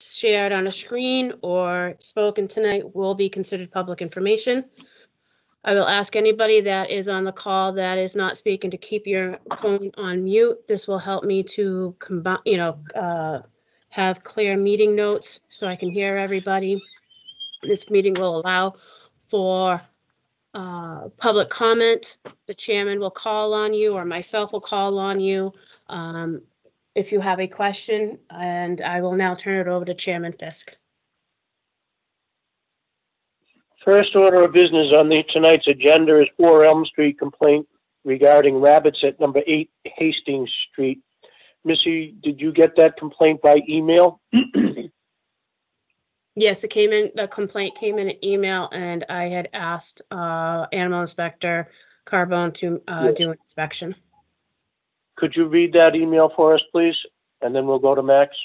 shared on a screen or spoken tonight will be considered public information. I will ask anybody that is on the call that is not speaking to keep your phone on mute. This will help me to have clear meeting notes so I can hear everybody. This meeting will allow for public comment. The chairman will call on you or myself will call on you if you have a question, and I will now turn it over to Chairman Fisk. First order of business on tonight's agenda is 4 Elm Street complaint regarding rabbits at number 8 Hastings Street. Missy, did you get that complaint by email? Yes, the complaint came in an email, and I had asked Animal Inspector Carbone to do an inspection. Could you read that email for us, please? And then we'll go to Max.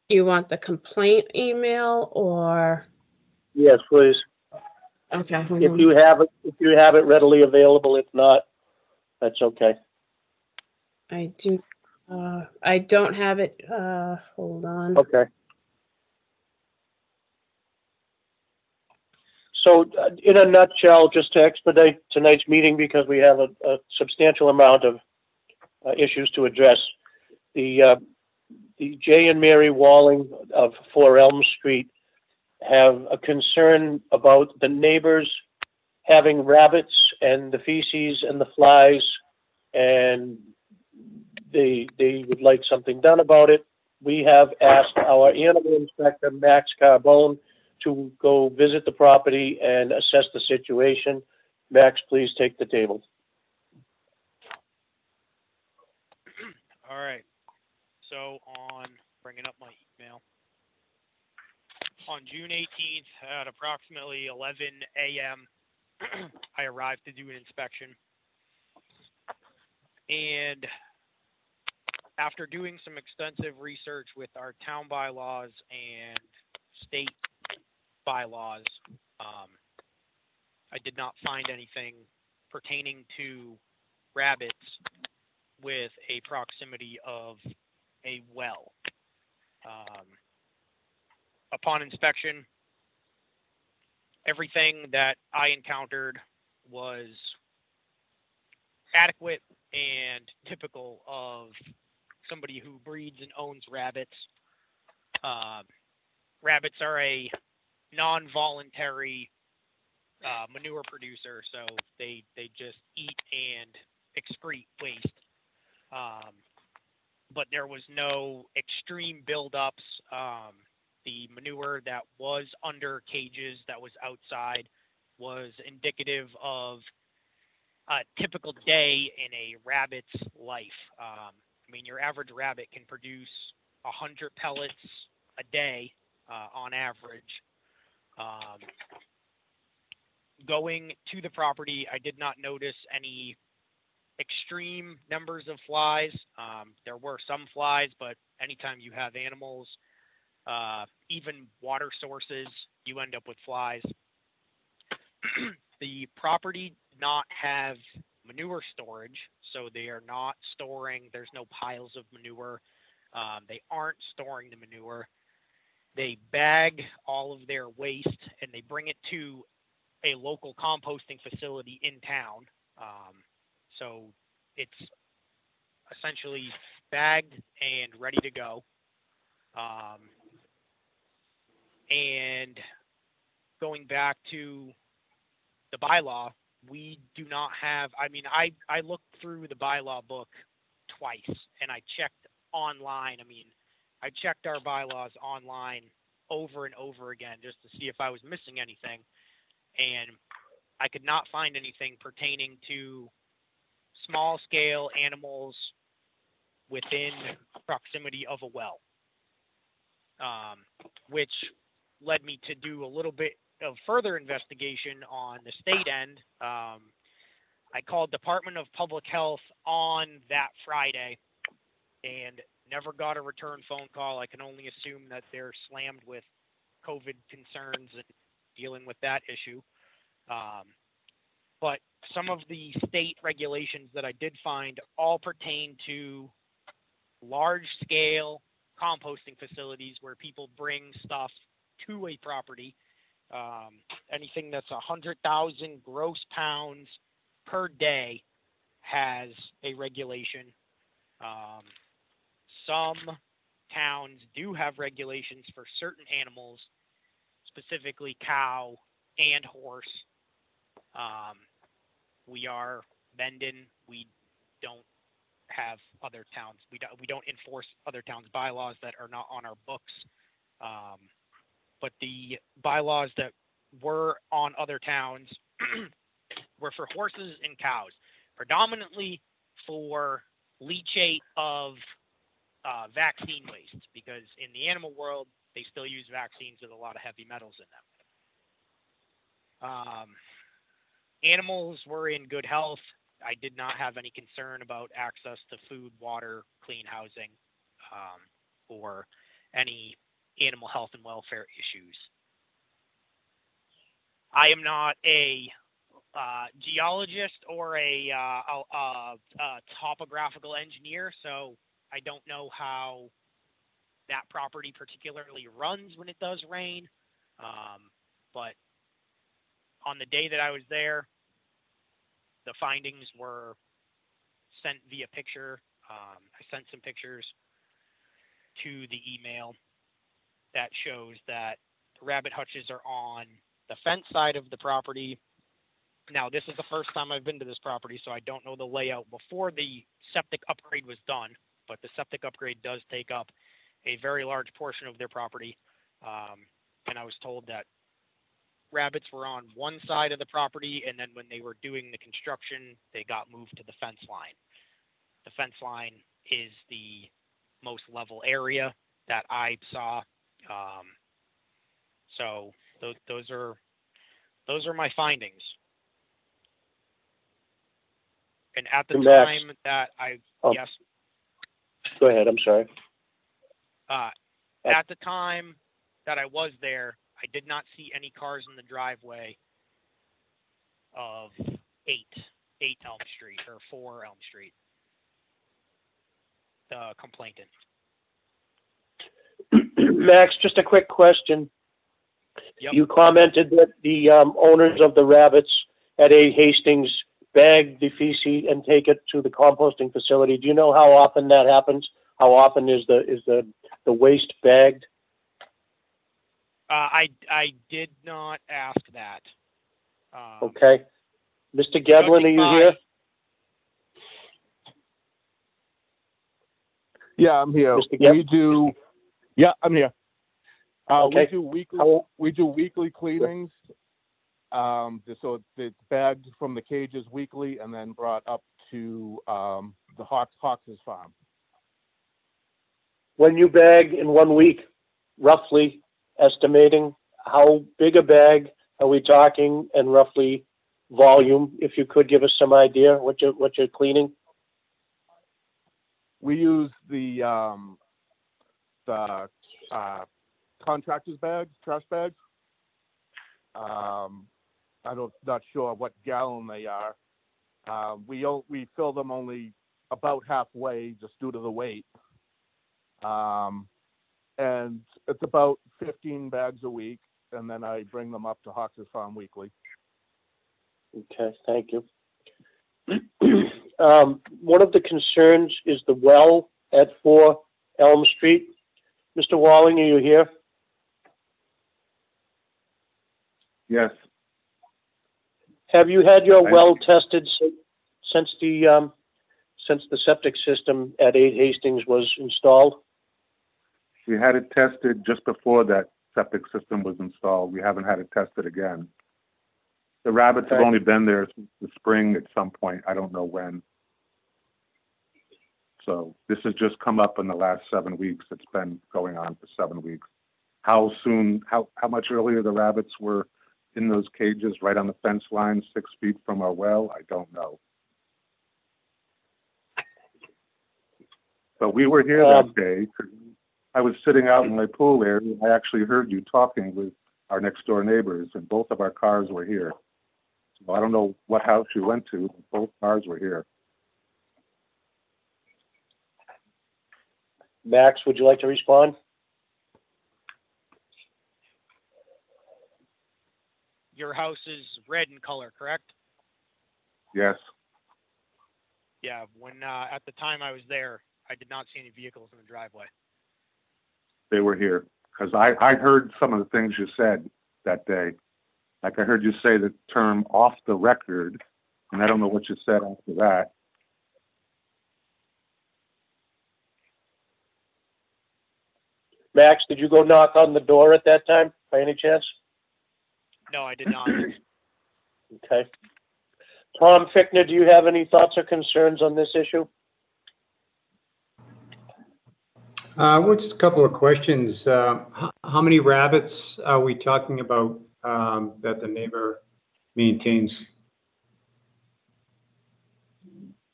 You want the complaint email or? Yes, please. Okay. If you have it readily available. If not, that's okay. I do. I don't have it. Hold on. Okay. So, in a nutshell, just to expedite tonight's meeting, because we have a substantial amount of issues to address, the Jay and Mary Walling of 4 Elm Street have a concern about the neighbors having rabbits and the feces and the flies, and they would like something done about it. We have asked our animal inspector, Max Carbone, to go visit the property and assess the situation. Max, please take the table. All right. So bringing up my email. On June 18th at approximately 11 a.m., I arrived to do an inspection. And after doing some extensive research with our town bylaws and state bylaws, I did not find anything pertaining to rabbits with a proximity of a well. Upon inspection, everything that I encountered was adequate and typical of somebody who breeds and owns rabbits. Rabbits are a non-voluntary manure producer, so they just eat and excrete waste. But there was no extreme buildups. The manure that was under cages, that was outside, was indicative of a typical day in a rabbit's life. I mean, your average rabbit can produce 100 pellets a day on average. Going to the property, I did not notice any extreme numbers of flies. There were some flies, but anytime you have animals, even water sources, you end up with flies. The property did not have manure storage, so they are not storing, there's no piles of manure. They aren't storing the manure. They bag all of their waste and they bring it to a local composting facility in town. So it's essentially bagged and ready to go. And going back to the bylaw, we do not have, I mean, I looked through the bylaw book twice and I checked online. I mean, I checked our bylaws online over and over again just to see if I was missing anything. And I could not find anything pertaining to small scale animals within proximity of a well, which led me to do a little bit of further investigation on the state end. I called Department of Public Health on that Friday and never got a return phone call. I can only assume that they're slammed with COVID concerns and dealing with that issue. But some of the state regulations that I did find all pertain to large scale composting facilities where people bring stuff to a property. Anything that's 100,000 gross pounds per day has a regulation. Some towns do have regulations for certain animals, specifically cow and horse. We are Mendon. We don't have other towns. We don't enforce other towns' bylaws that are not on our books. But the bylaws that were on other towns were for horses and cows, predominantly for leachate of vaccine waste, because in the animal world, they still use vaccines with a lot of heavy metals in them. Animals were in good health. I did not have any concern about access to food, water, clean housing, or any animal health and welfare issues. I am not a geologist or a topographical engineer, so I don't know how that property particularly runs when it does rain. But on the day that I was there, the findings were sent via picture. I sent some pictures to the email that shows that the rabbit hutches are on the fence side of the property. Now, this is the first time I've been to this property, so I don't know the layout before the septic upgrade was done, but the septic upgrade does take up a very large portion of their property. And I was told that rabbits were on one side of the property, and then when they were doing the construction, they got moved to the fence line. The fence line is the most level area that I saw. So those are my findings. And at the Max. time that yes. Go ahead. I'm sorry. At the time that I was there, I did not see any cars in the driveway of 8 Elm Street or 4 Elm Street. The complainant. Max, just a quick question. Yep. You commented that the owners of the rabbits at 8 Hastings bag the feces and take it to the composting facility. Do you know how often that happens? How often is the waste bagged? I did not ask that. Okay. Mr. Gedlin, are you here? Yeah, I'm here. Mr. Gedlin? We do. Yeah, I'm here. Okay. We do weekly cleanings. So it's bagged from the cages weekly and then brought up to the Hawks' farm. When you bag in 1 week, roughly estimating, how big a bag are we talking, and roughly volume, if you could give us some idea what you're cleaning? We use the contractors' bags, trash bags. Not sure what gallon they are. We fill them only about halfway just due to the weight. And it's about 15 bags a week, and then I bring them up to Hawks' farm weekly. Okay, thank you. One of the concerns is the well at 4 Elm Street. Mr. Walling, are you here? Yes. Have you had your well tested since the septic system at 8 Hastings was installed? We had it tested just before that septic system was installed. We haven't had it tested again. The rabbits have only been there since the spring at some point. I don't know when. So this has just come up in the last 7 weeks. It's been going on for 7 weeks. How much earlier the rabbits were in those cages right on the fence line, 6 feet from our well, I don't know. But we were here that day. I was sitting out in my pool area. I actually heard you talking with our next door neighbors, and both of our cars were here. So I don't know what house you went to, but both cars were here. Max, would you like to respond? Your house is red in color, correct? Yes, Yeah, when at the time I was there, I did not see any vehicles in the driveway. they were here. Because I heard some of the things you said that day. Like I heard you say the term off the record, and I don't know what you said after that. Max, did you go knock on the door at that time, by any chance? No, I did not. Okay. Tom Fickner, do you have any thoughts or concerns on this issue? Well, just a couple of questions. How many rabbits are we talking about that the neighbor maintains?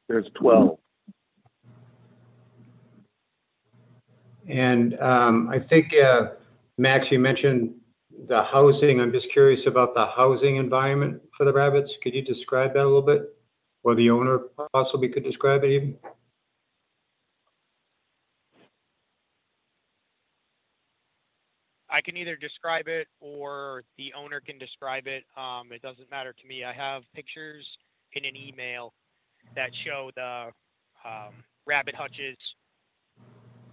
There's 12. And I think, Max, you mentioned the housing. I'm just curious about the housing environment for the rabbits. Could you describe that a little bit? Or the owner possibly could describe it even? I can either describe it or the owner can describe it. It doesn't matter to me. I have pictures in an email that show the rabbit hutches.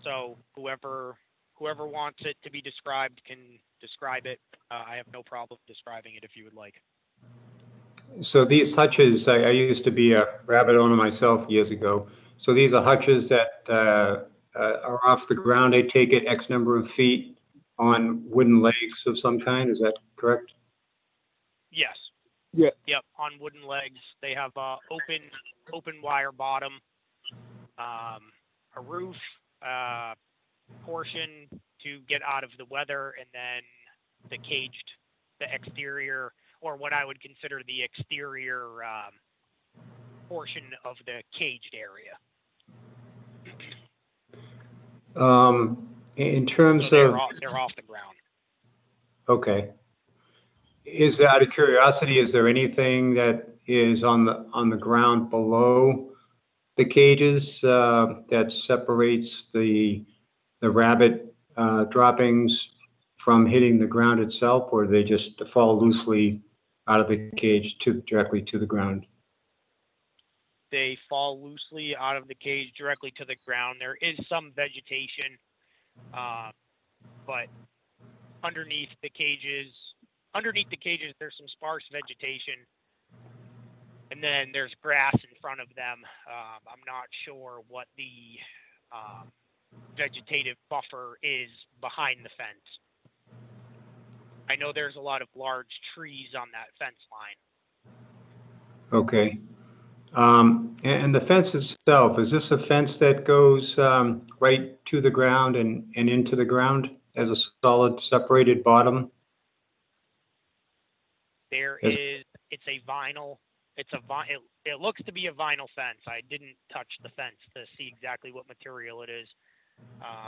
So whoever wants it to be described can describe it. I have no problem describing it if you would like. So these hutches, I used to be a rabbit owner myself years ago. So these are hutches that are off the ground. They take it X number of feet on wooden legs of some kind. Is that correct? Yes. Yeah. Yep. On wooden legs, they have open wire bottom, a roof portion to get out of the weather, and then the exterior, or what I would consider the exterior portion of the caged area. In terms So of, they're off the ground. okay. Is out of curiosity, is there anything that is on the ground below the cages that separates the rabbit droppings from hitting the ground itself, or they just fall loosely out of the cage directly to the ground? They fall loosely out of the cage directly to the ground. There is some vegetation, but underneath the cages, there's some sparse vegetation, and then there's grass in front of them. I'm not sure what the vegetative buffer is behind the fence. I know there's a lot of large trees on that fence line. Okay. And the fence itself, is this a fence that goes right to the ground and into the ground as a solid separated bottom? It's a vinyl. It looks to be a vinyl fence. I didn't touch the fence to see exactly what material it is.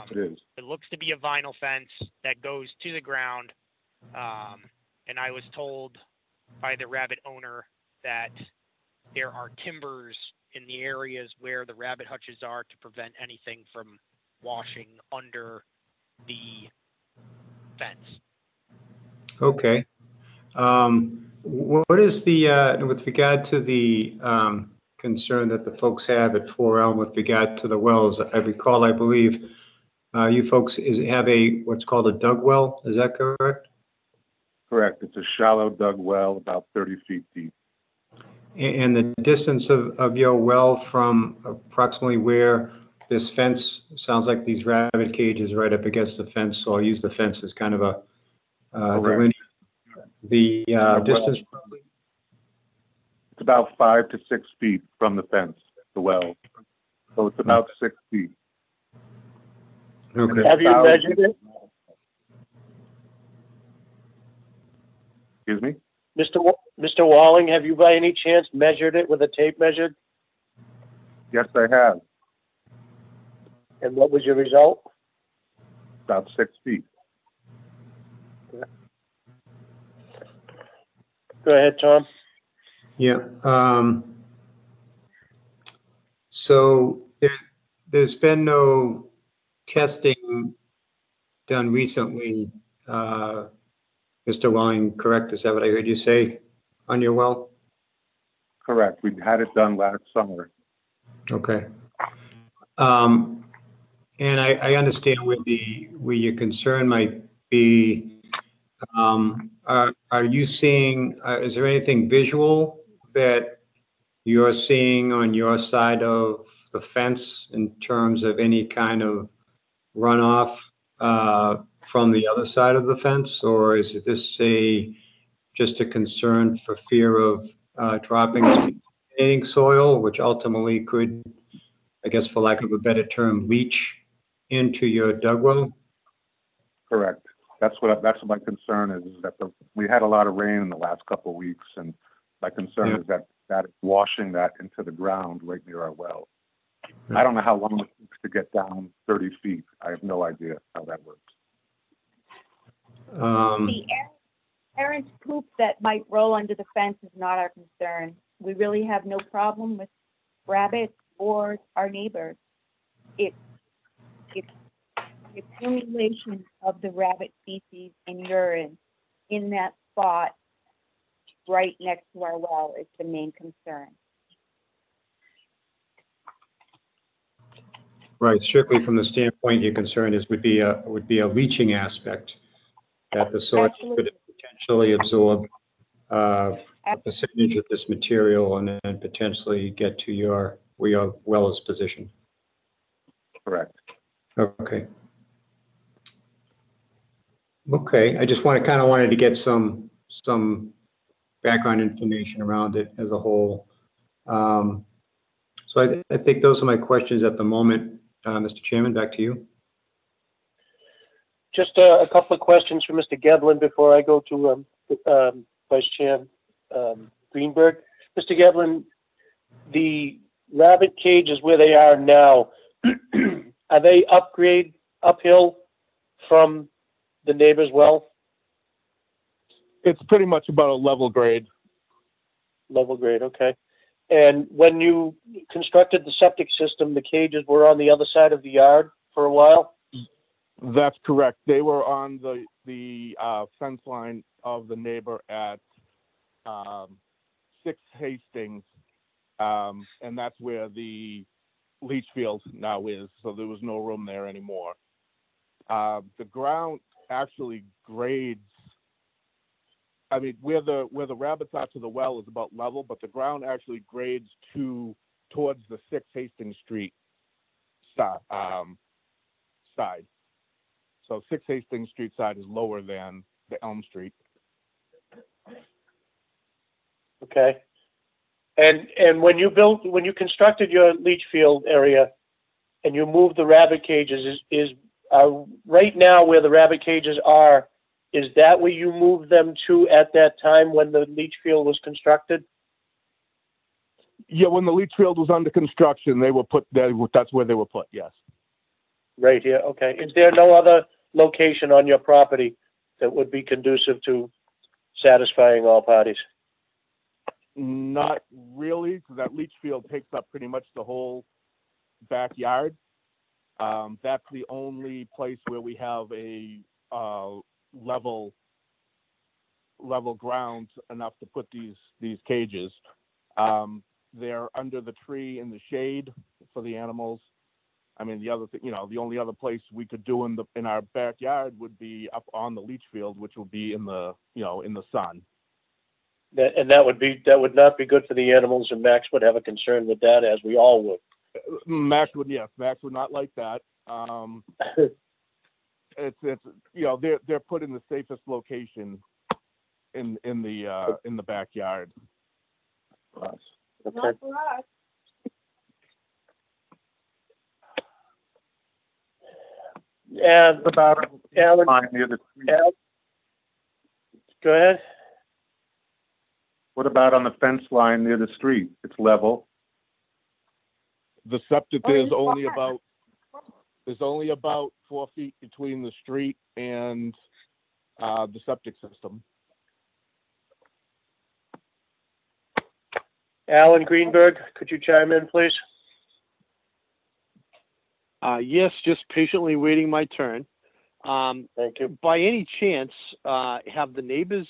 It is. It looks to be a vinyl fence that goes to the ground. And I was told by the rabbit owner that there are timbers in the areas where the rabbit hutches are to prevent anything from washing under the fence. Okay. What is the, with regard to the concern that the folks have at 4 Elm with regard to the wells? I recall, I believe, you folks have what's called a dug well. Is that correct? Correct. It's a shallow dug well, about 30 feet deep. And the distance of your well from approximately where this fence, sounds like these rabbit cages right up against the fence, so I'll use the fence as kind of a delineator. The distance? It's about 5 to 6 feet from the fence, the well. So it's about 6 feet. Okay. Have you measured it? Excuse me? Mr. Walling, have you by any chance measured it with a tape measure? Yes, I have. And what was your result? About 6 feet. Go ahead, Tom. Yeah. So there's been no testing done recently, Mr. Welling, correct? Is that what I heard you say on your well? Correct. We had it done last summer. Okay. And I understand where your concern might be. Are you seeing, is there anything visual that you're seeing on your side of the fence in terms of any kind of runoff from the other side of the fence? Or is this just a concern for fear of droppings containing soil, which ultimately could, I guess for lack of a better term, leach into your dug well? Correct. That's what my concern is that we had a lot of rain in the last couple of weeks, and my concern is that it's washing that into the ground right near our well. I don't know how long it takes to get down 30 feet. I have no idea how that works. The errant poop that might roll under the fence is not our concern. We really have no problem with rabbits or our neighbors. It's the accumulation of the rabbit feces and urine in that spot right next to our well is the main concern. Right, strictly from the standpoint you're concerned would be a leaching aspect, that the soil could potentially absorb a percentage of this material and then potentially get to where your well is positioned. Correct. Okay. Okay, I just wanted to get some background information around it as a whole. So I think those are my questions at the moment. Mr. Chairman, back to you. Just a couple of questions for Mr. Gedlin before I go to Vice Chair Greenberg. Mr. Gedlin, the rabbit cages where they are now, are they uphill from the neighbor's well? It's pretty much about a level grade. Level grade, okay. And when you constructed the septic system, the cages were on the other side of the yard for a while? That's correct. They were on the fence line of the neighbor at 6 Hastings, and that's where the leach field now is, so there was no room there anymore. The ground actually grades, I mean, where the rabbits are to the well is about level, but the ground actually grades towards the 6 Hastings Street side. So 6 Hastings Street side is lower than the Elm Street. Okay. And when you constructed your leach field area and you moved the rabbit cages, is right now where the rabbit cages are, is that where you moved them to at that time when the leach field was constructed? Yeah, when the leach field was under construction, they were put there. That's where they were put. Yes. Right here. Okay. Is there no other location on your property that would be conducive to satisfying all parties? Not really, because that leach field takes up pretty much the whole backyard. That's the only place where we have a level ground enough to put these cages. They're under the tree in the shade for the animals. I mean, the other thing, the only other place we could do in our backyard would be up on the leach field, which would be in the sun. That would not be good for the animals, and Max would have a concern with that, as we all would. Max would not like that. It's they're put in the safest location in the backyard. Okay. Not for us. And About Alan, near the street. go ahead. What about on the fence line near the street? It's level. The septic is only about 4 feet between the street and the septic system. Alan Greenberg, could you chime in, please? Yes, just patiently waiting my turn. Thank you. By any chance, have the neighbors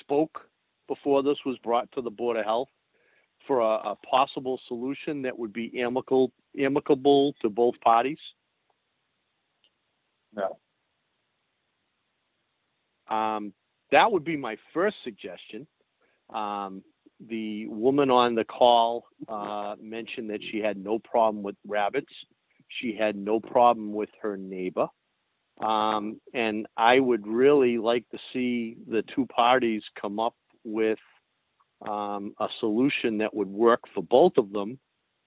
spoke before this was brought to the Board of Health for a possible solution that would be amicable to both parties? No. That would be my first suggestion. The woman on the call mentioned that she had no problem with rabbits. She had no problem with her neighbor. And I would really like to see the two parties come up with a solution that would work for both of them.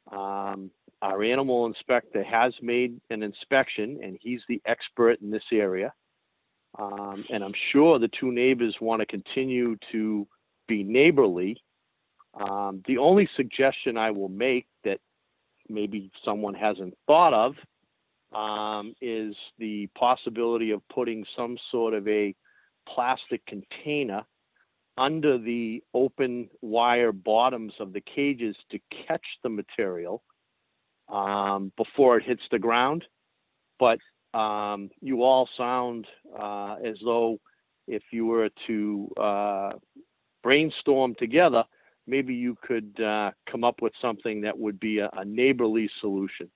Our animal inspector has made an inspection, and he's the expert in this area. And I'm sure the two neighbors want to continue to be neighborly. The only suggestion I will make that maybe someone hasn't thought of is the possibility of putting some sort of a plastic container under the open wire bottoms of the cages to catch the material before it hits the ground. But you all sound as though if you were to brainstorm together, maybe you could come up with something that would be a neighborly solution.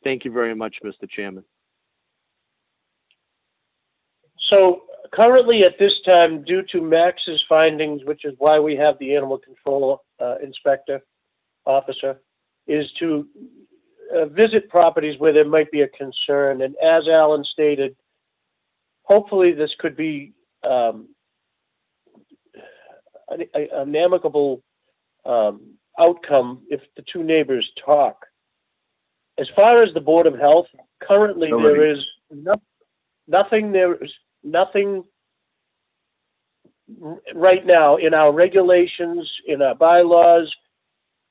Thank you very much, Mr. Chairman. So currently at this time, due to Max's findings, which is why we have the animal control inspector officer, is to visit properties where there might be a concern. And as Alan stated, hopefully this could be an amicable outcome if the two neighbors talk. As far as the Board of Health, currently there is nothing right now in our regulations, in our bylaws,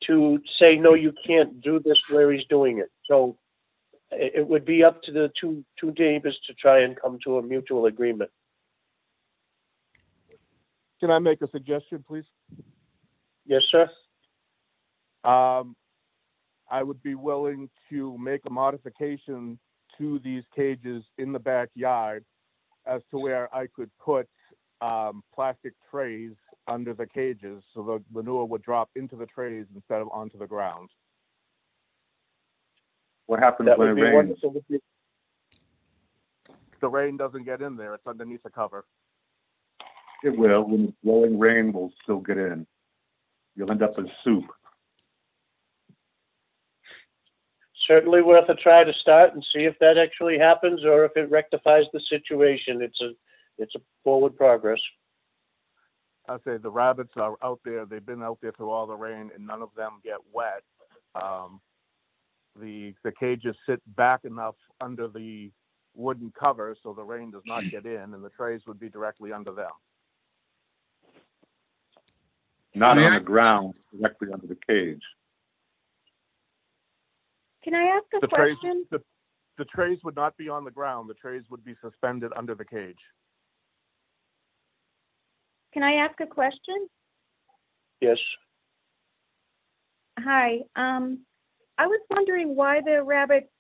to say, no, you can't do this where he's doing it. So it would be up to the two neighbors to try and come to a mutual agreement. Can I make a suggestion, please? Yes, sir. I would be willing to make a modification to these cages in the backyard as to where I could put plastic trays under the cages so the manure would drop into the trays instead of onto the ground. What happens That when would it be rains? wonderful. The rain doesn't get in there, it's underneath the cover. It will. When it's blowing rain, will still get in. You'll end up as soup. Certainly worth a try to start and see if that actually happens or if it rectifies the situation. It's a forward progress. I say the rabbits are out there. They've been out there through all the rain, and none of them get wet. The cages sit back enough under the wooden cover so the rain does not get in, and the trays would be directly under them. Not on the ground, directly under the cage. Can I ask a question? The trays would not be on the ground. The trays would be suspended under the cage. Can I ask a question? Yes. Hi. I was wondering why the rabbits,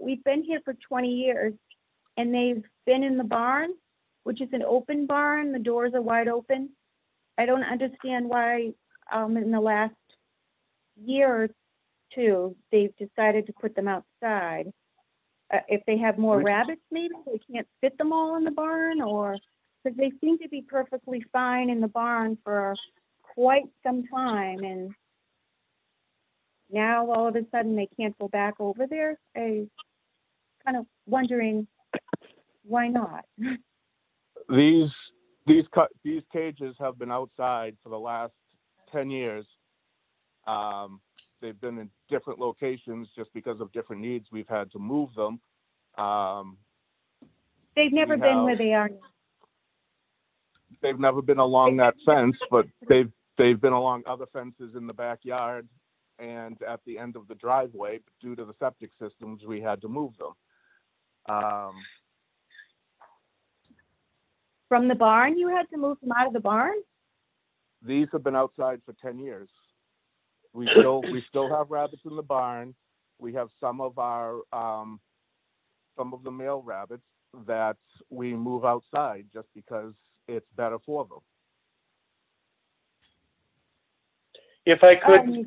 we've been here for 20 years and they've been in the barn, which is an open barn. The doors are wide open. I don't understand why in the last year or two, they've decided to put them outside. If they have more rabbits, maybe they can't fit them all in the barn, or because they seem to be perfectly fine in the barn for quite some time, and now all of a sudden they can't go back over there. I'm kind of wondering why not. These cages have been outside for the last 10 years. They've been in different locations just because of different needs. We've had to move them. They've never been where they are now. They've never been along that fence, but they've been along other fences in the backyard and at the end of the driveway. But due to the septic systems, we had to move them. From the barn, you had to move them out of the barn? These have been outside for 10 years. We still have rabbits in the barn. we have some of the male rabbits that we move outside just because it's better for them. If I could,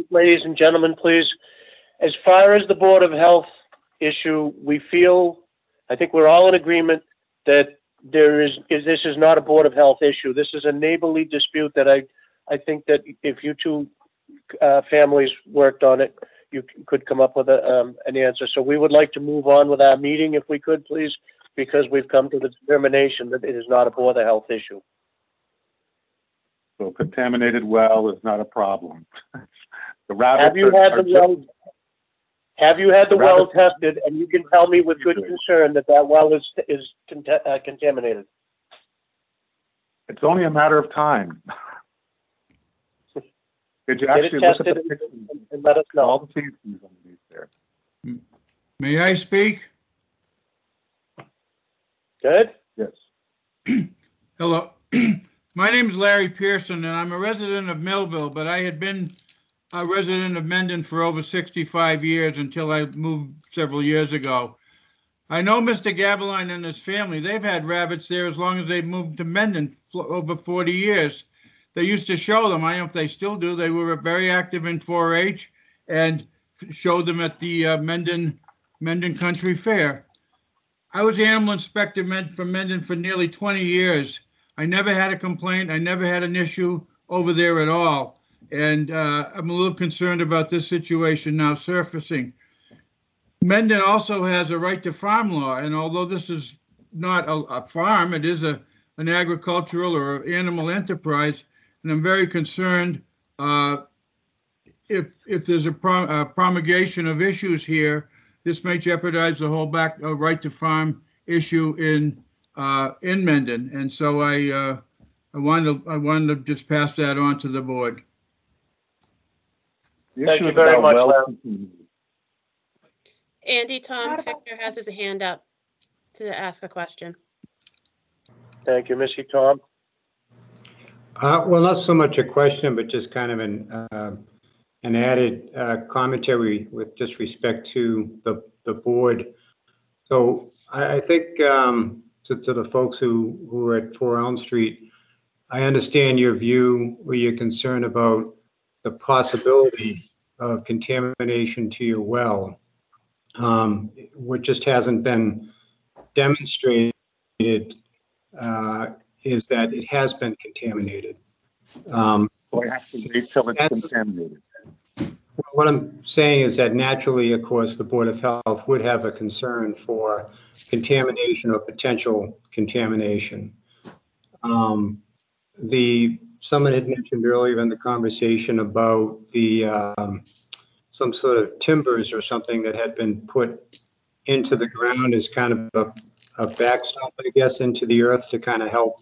ladies and gentlemen, please, as far as the Board of Health issue, we feel, I think we're all in agreement that this is not a Board of Health issue. This is a neighborly dispute that I think that if you two families worked on it, you could come up with an answer. So we would like to move on with our meeting if we could, please, because we've come to the determination that it is not a Board of Health issue. So contaminated well is not a problem. The rabbits Have you had the well tested, and you can tell me with good concern that well is contaminated? It's only a matter of time. Did you actually look at the pictures and let us know? All the feces underneath there. May I speak? Good. Yes. Hello. My name is Larry Pearson, and I'm a resident of Millville, but I had been a resident of Mendon for over 65 years until I moved several years ago. I know Mr. Gabeline and his family. They've had rabbits there as long as they've moved to Mendon, over 40 years. They used to show them. I don't know if they still do. They were very active in 4-H and showed them at the Mendon Country Fair. I was the animal inspector for Mendon for nearly 20 years. I never had a complaint. I never had an issue over there at all. And I'm a little concerned about this situation now surfacing. Mendon also has a right to farm law. And although this is not a farm, it is an agricultural or animal enterprise. And I'm very concerned if there's a promulgation of issues here, this may jeopardize the whole right to farm issue in Mendon. And so I wanted to just pass that on to the board. Thank you very much, Larry. Andy, Tom Fichter has his hand up to ask a question. Thank you, Missy. Tom? Well, not so much a question, but just kind of an added commentary with just respect to the board. So I think to the folks who are at 4 Elm Street, I understand your view where you're concerned about the possibility of contamination to your well. What just hasn't been demonstrated is that it has been contaminated. So I have to wait till it's contaminated. What I'm saying is that naturally, of course, the Board of Health would have a concern for contamination or potential contamination. Someone had mentioned earlier in the conversation about some sort of timbers or something that had been put into the ground as kind of a backstop, I guess, into the earth to kind of help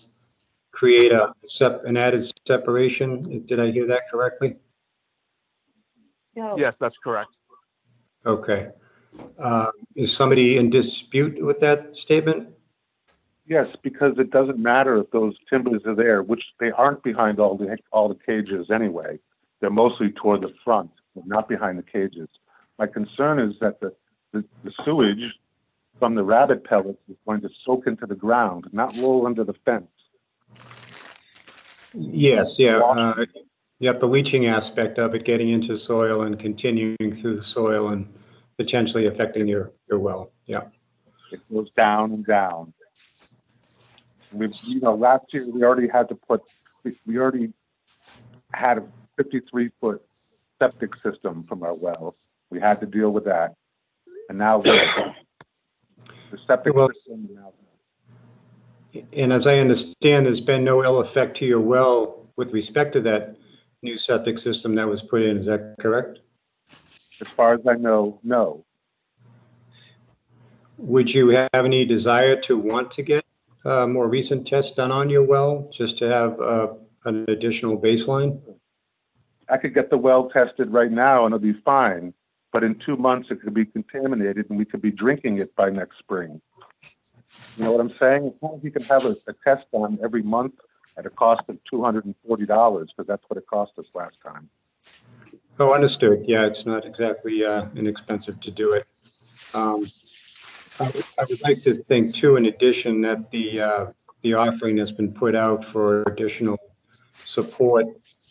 create an added separation. Did I hear that correctly? No. Yes, that's correct. Okay. Is somebody in dispute with that statement? Yes, because it doesn't matter if those timbers are there, which they aren't behind all the cages anyway. They're mostly toward the front, but not behind the cages. My concern is that the sewage from the rabbit pellets is going to soak into the ground, not roll under the fence. Yes, yeah. Yep, the leaching aspect of it getting into soil and continuing through the soil and potentially affecting your well. Yeah. It goes down and down. Last year we already had a 53-foot septic system from our well. We had to deal with that. And now the septic system now. And as I understand, there's been no ill effect to your well with respect to that new septic system that was put in. Is that correct? As far as I know, no. Would you have any desire to want to get more recent tests done on your well just to have an additional baseline? I could get the well tested right now and it'll be fine. But in 2 months, it could be contaminated and we could be drinking it by next spring. You know what I'm saying? As long as you can have a test done every month at a cost of $240, because that's what it cost us last time. Oh, understood. Yeah, it's not exactly inexpensive to do it. I would like to think too, in addition, that the offering that's been put out for additional support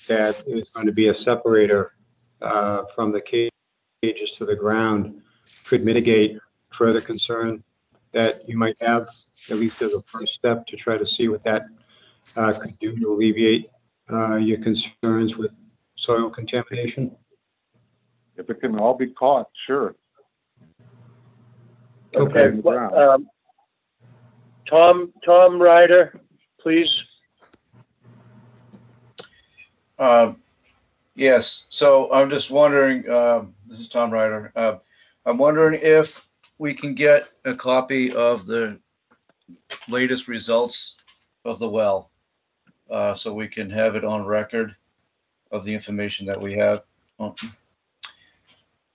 that is going to be a separator from the cages to the ground could mitigate further concern that you might have, at least as a first step to try to see what that could do to alleviate your concerns with soil contamination. If it can all be caught, sure. Okay. in the ground. Tom Ryder, please. Yes, so I'm just wondering, this is Tom Ryder. I'm wondering if we can get a copy of the latest results of the well, so we can have it on record of the information that we have.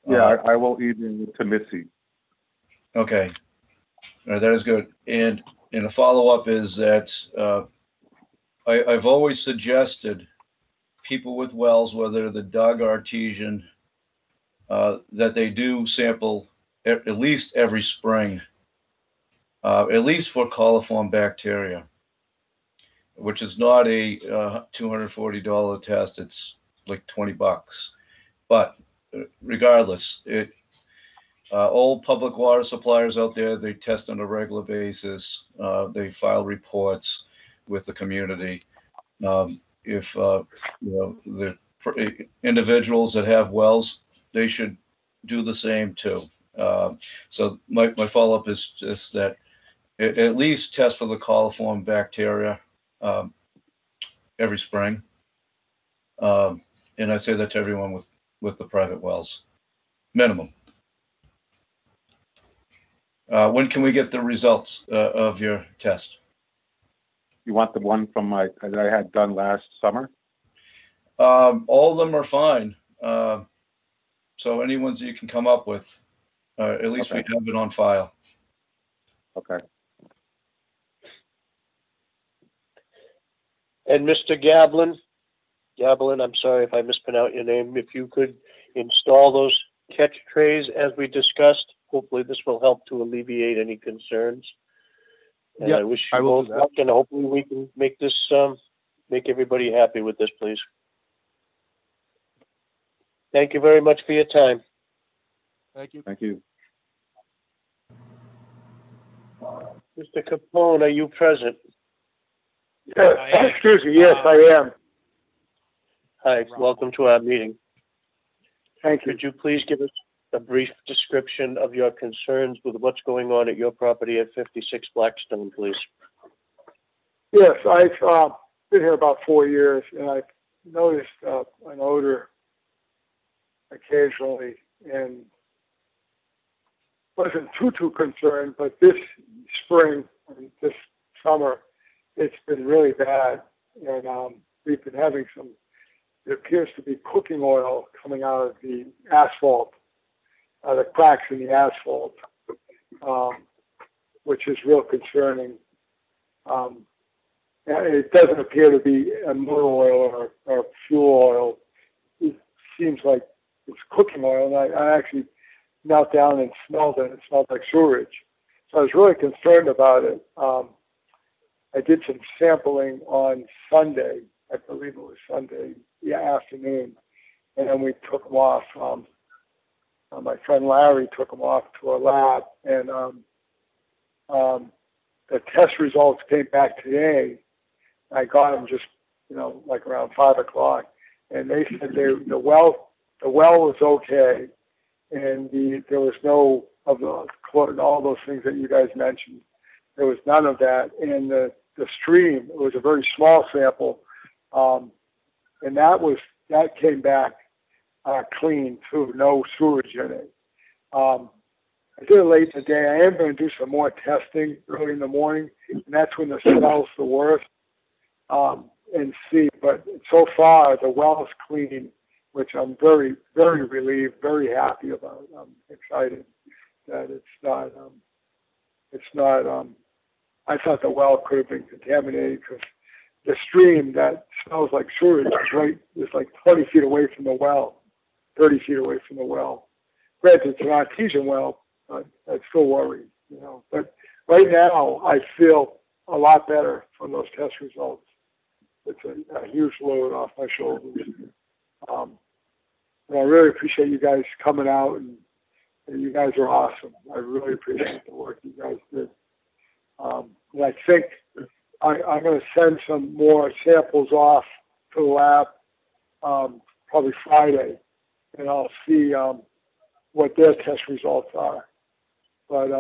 Yeah, I will email to Missy. Okay. All right, that is good. And a follow-up is that I've always suggested people with wells, whether the dug or artesian, that they do sample at least every spring, at least for coliform bacteria, which is not a $240 test. It's like $20. But regardless, all public water suppliers out there, they test on a regular basis. They file reports with the community. If the individuals that have wells, they should do the same too. So my follow-up is just that at least test for the coliform bacteria every spring. And I say that to everyone with the private wells, minimum. When can we get the results of your test? You want the one from that I had done last summer? All of them are fine. So any ones you can come up with, at least Okay. we have it on file. Okay. And Mr. Gablin, I'm sorry if I mispronounced your name. If you could install those catch trays as we discussed, hopefully this will help to alleviate any concerns. And Yeah, I wish I you will both do that. luck, and hopefully we can make this, make everybody happy with this, please. Thank you very much for your time. Thank you. Thank you. Mr. Capone, are you present? I am. Excuse me, yes, I am. Hi, welcome to our meeting. Thank you. Could you please give us a brief description of your concerns with what's going on at your property at 56 Blackstone, please? Yes, I've been here about 4 years, and I've noticed an odor occasionally, and wasn't too concerned, but this spring and this summer, it's been really bad, and we've been having some, it appears to be cooking oil coming out of the asphalt, the cracks in the asphalt, which is real concerning. And it doesn't appear to be a motor oil or fuel oil. It seems like it's cooking oil, and I actually knelt down and smelled it. It smelled like sewage. So I was really concerned about it. I did some sampling on Sunday, I believe it was Sunday afternoon, and then we took them off. My friend Larry took them off to a lab, and the test results came back today. I got them just, like around 5 o'clock, and they said the well was okay, and there was no of all those things that you guys mentioned. There was none of that, and the stream, it was a very small sample, and that came back clean too, no sewage in it. I did it late in the day. I am going to do some more testing early in the morning, and that's when the smell's the worst, and see. But so far, the well is clean, which I'm very, very relieved, very happy about. I'm excited that it's not, I thought the well could have been contaminated because the stream that smells like sewage is like 20 feet away from the well. 30 feet away from the well. Granted, it's an artesian well, but I still worry, you know. But right now, I feel a lot better from those test results. It's a huge load off my shoulders. And I really appreciate you guys coming out, and you guys are awesome. I really appreciate the work you guys did. And I think I'm going to send some more samples off to the lab probably Friday, and I'll see what their test results are. But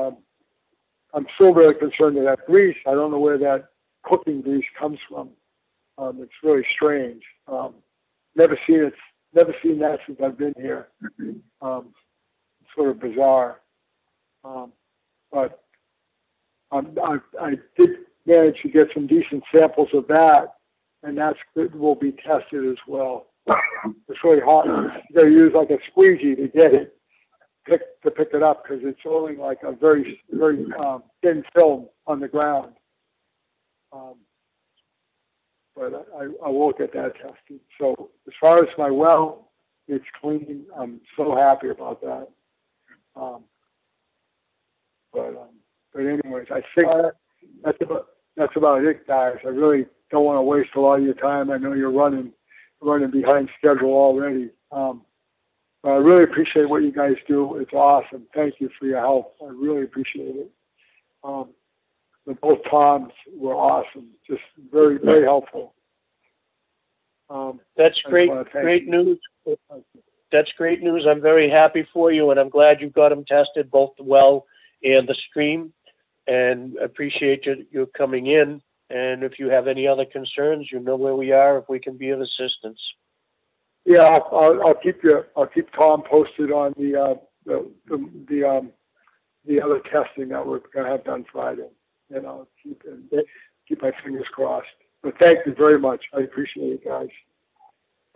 I'm still really concerned with that grease. I don't know where that cooking grease comes from. It's really strange. Never seen that since I've been here. It's sort of bizarre. But I did manage to get some decent samples of that, and will be tested as well. It's really hard. You got to use like a squeegee to get it, pick it up, because it's only like a very, very thin film on the ground. But I will get that tested. So as far as my well, it's clean. I'm so happy about that. But anyways, I think that's about it, guys. I really don't want to waste a lot of your time. I know you're running behind schedule already. But I really appreciate what you guys do. It's awesome. Thank you for your help. I really appreciate it. Both Toms were awesome. Just very, very helpful. That's great. Great news. That's great news. I'm very happy for you, and I'm glad you got them tested, both the well and the stream. And appreciate you coming in. And if you have any other concerns, you know where we are if we can be of assistance. Yeah, I'll keep Tom posted on the other testing that we're going to have done Friday. And I'll keep my fingers crossed. But thank you very much. I appreciate it, guys.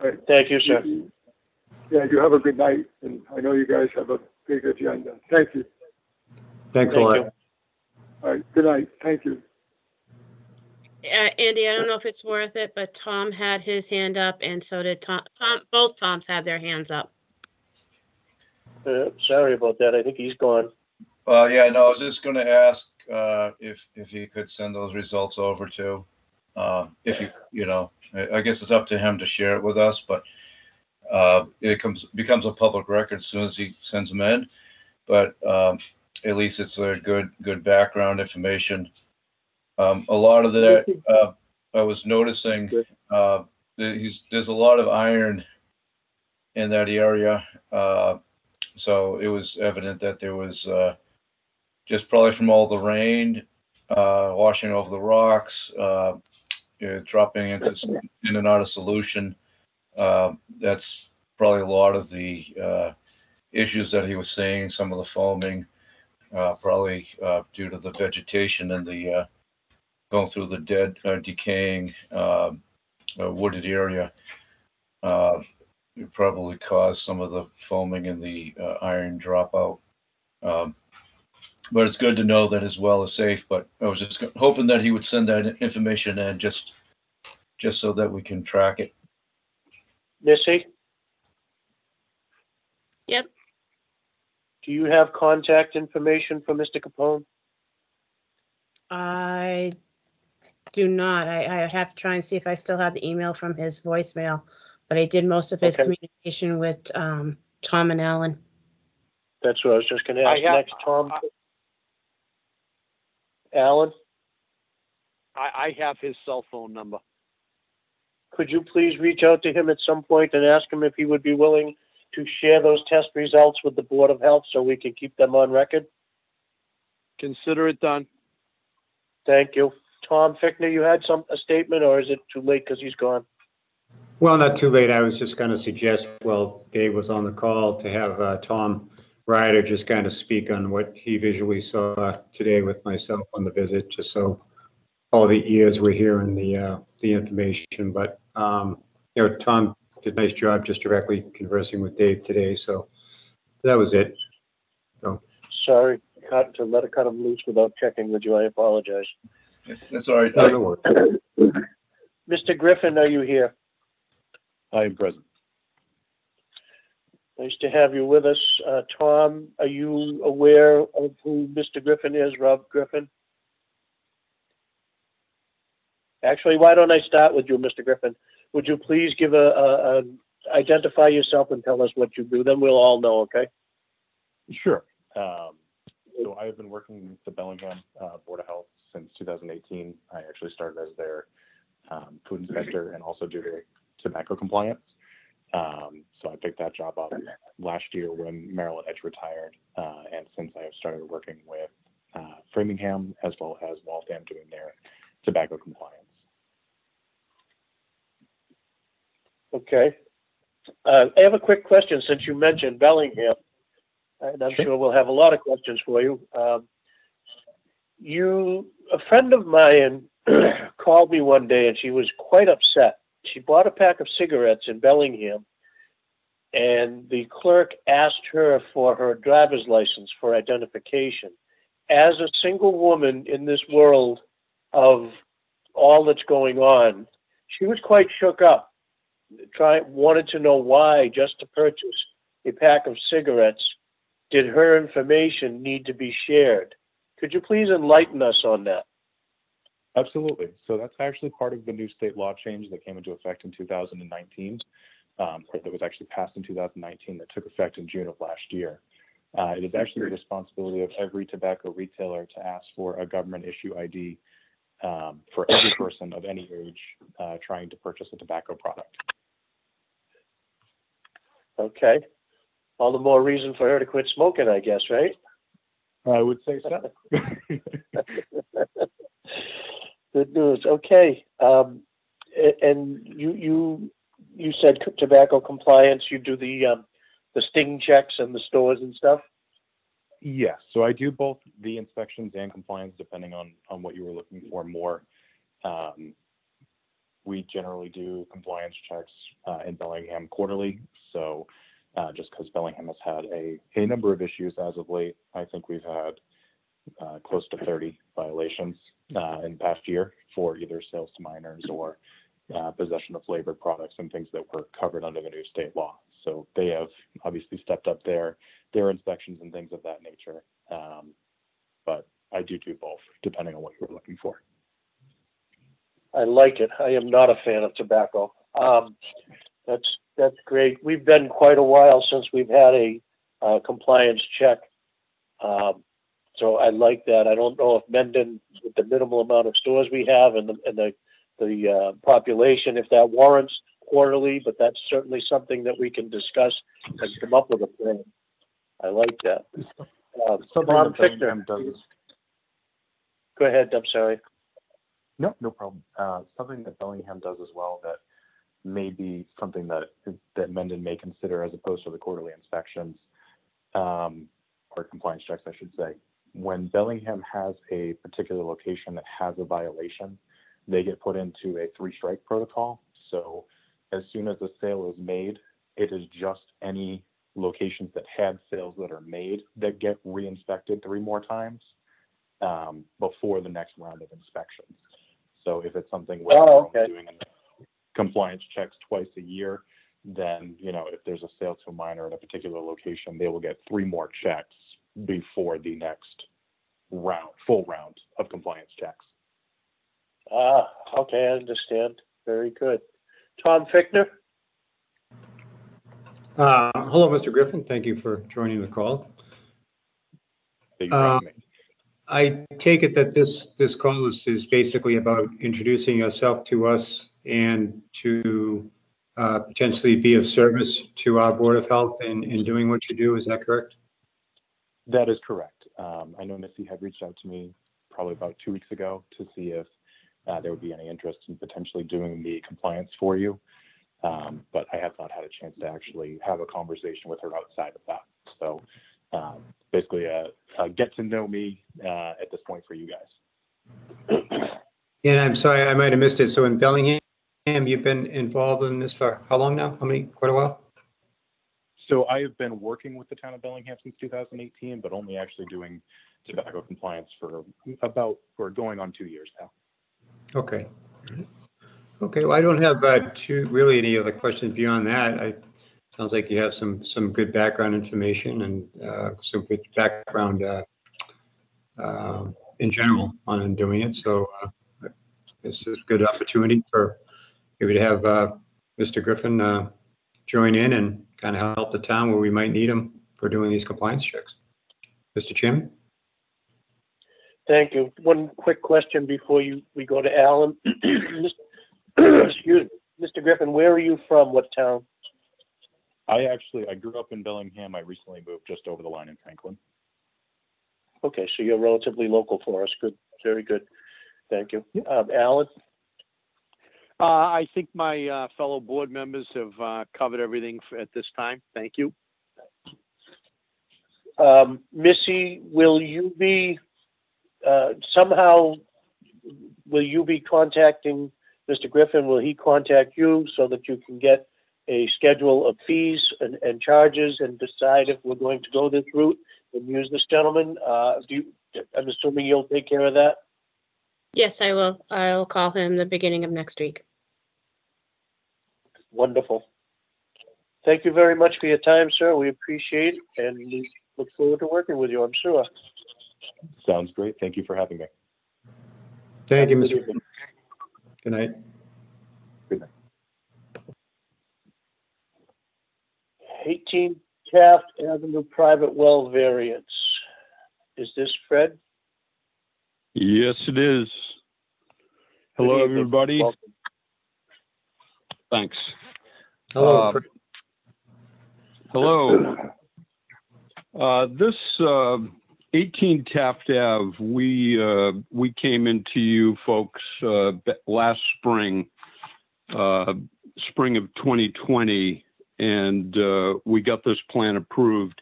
Right. Thank you, sir. Yeah, you have a good night, and I know you guys have a big agenda. Thank you. Thanks a lot. You. All right. Good night. Thank you. Andy, I don't know if it's worth it, but Tom had his hand up, and so did Tom. Both Toms had their hands up. Sorry about that. I think he's gone. Yeah, no, I was just going to ask if you could send those results over too. If you know, I guess it's up to him to share it with us, but it becomes a public record as soon as he sends them in. But at least it's a good background information. A lot of that I was noticing. There's a lot of iron in that area, so it was evident that there was just probably from all the rain washing over the rocks, dropping in and out of solution. That's probably a lot of the issues that he was seeing. Some of the foaming, probably due to the vegetation and the going through the dead, decaying wooded area. It probably caused some of the foaming and the iron dropout. But it's good to know that his well is safe. But I was just hoping that he would send that information in just so that we can track it. Missy? Yep. Do you have contact information for Mr. Capone? I do not. I have to try and see if I still have the email from his voicemail, but I did most of his communication with Tom and Alan. That's what I was just going to ask next, Tom. Alan? I have his cell phone number. Could you please reach out to him at some point and ask him if he would be willing to share those test results with the Board of Health so we can keep them on record? Consider it done. Thank you. Tom Fickner, you had a statement, or is it too late because he's gone? Well, not too late. I was just going to suggest, well, Dave was on the call, to have Tom Ryder just kind of speak on what he visually saw today with myself on the visit, just so all the ears were hearing the information. But Tom did a nice job just directly conversing with Dave today, so that was it. So. Sorry, to let it cut him loose without checking with you. I apologize. That's all right. No worries. Mr. Griffin, are you here? I am present. Nice to have you with us. Tom, are you aware of who Mr. Griffin is, Rob Griffin? Actually, why don't I start with you, Mr. Griffin? Would you please give identify yourself and tell us what you do? Then we'll all know, okay? Sure. So I have been working with the Bellingham Board of Health since 2018. I actually started as their food inspector and also do their tobacco compliance. So I picked that job up last year when Marilyn Edge retired. And since I have started working with Framingham as well as Waltham doing their tobacco compliance. Okay. I have a quick question since you mentioned Bellingham, and I'm sure we'll have a lot of questions for you. A friend of mine called me one day and she was quite upset. She bought a pack of cigarettes in Bellingham and the clerk asked her for her driver's license for identification. As a single woman in this world of all that's going on, she was quite shook up. Wanted to know why, just to purchase a pack of cigarettes, did her information need to be shared? Could you please enlighten us on that? Absolutely. So that's actually part of the new state law change that came into effect in 2019, or that was actually passed in 2019 that took effect in June of last year. It is actually the responsibility of every tobacco retailer to ask for a government issue ID for every person of any age trying to purchase a tobacco product. Okay. All the more reason for her to quit smoking, I guess, right? I would say so. Good news. Okay. And you said tobacco compliance. You do the sting checks in the stores and stuff? Yes. So I do both the inspections and compliance depending on what you were looking for more. We generally do compliance checks in Bellingham quarterly. So just because Bellingham has had a number of issues as of late, I think we've had close to 30 violations in the past year for either sales to minors or possession of flavored products and things that were covered under the new state law. So they have obviously stepped up their inspections and things of that nature. But I do both depending on what you're looking for. I like it. I am not a fan of tobacco. That's great. We've been quite a while since we've had a compliance check. So I like that. I don't know if Mendon, with the minimal amount of stores we have and the population, if that warrants quarterly, but that's certainly something that we can discuss and come up with a plan. I like that. Tom Fichtner. Go ahead. I'm sorry. No problem. Something that Bellingham does as well that may be something that Mendon may consider as opposed to the quarterly inspections or compliance checks, I should say. When Bellingham has a particular location that has a violation, they get put into a 3-strike protocol. So as soon as a sale is made, it is just any locations that had sales that are made that get re-inspected 3 more times before the next round of inspections. So if it's something where we're doing compliance checks twice a year, then, if there's a sale to a minor at a particular location, they will get 3 more checks before the next full round of compliance checks. Okay, I understand. Very good. Tom Fichtner? Hello, Mr. Griffin. Thank you for joining the call. I take it that this call is basically about introducing yourself to us and to potentially be of service to our Board of Health in doing what you do. Is that correct? That is correct. I know Missy had reached out to me probably about 2 weeks ago to see if there would be any interest in potentially doing the compliance for you. But I have not had a chance to actually have a conversation with her outside of that. So basically get to know me at this point for you guys. And I'm sorry, I might have missed it. So in Bellingham, you've been involved in this for how long now? Quite a while? So I have been working with the town of Bellingham since 2018, but only actually doing tobacco compliance for going on 2 years now. Okay. Okay, well, I don't have really any other questions beyond that. Sounds like you have some good background information and some good background in general on doing it. So this is a good opportunity for maybe to have Mr. Griffin join in and kind of help the town where we might need him for doing these compliance checks. Mr. Chairman? Thank you. One quick question before we go to Alan. Excuse me. Mr. Griffin, where are you from? What town? I grew up in Bellingham. I recently moved just over the line in Franklin. Okay, so you're relatively local for us. Good, very good. Thank you. Alan? I think my fellow board members have covered everything at this time. Thank you. Missy, will you be somehow, will you be contacting Mr. Griffin? Will he contact you so that you can get a schedule of fees and charges and decide if we're going to go this route and use this gentleman? I'm assuming you'll take care of that? Yes, I will. I'll call him the beginning of next week. Wonderful. Thank you very much for your time, sir. We appreciate it, and we look forward to working with you, I'm sure. Sounds great. Thank you for having me. Thank you, Mr. Griffin. Good night. Good night. 18 Taft Avenue private well variance. Is this Fred? Yes, it is. Hello, Good evening. everybody. Welcome. Thanks. Hello, Fred. Hello. This 18 Taft Ave, we came into you folks last spring, spring of 2020, and we got this plan approved.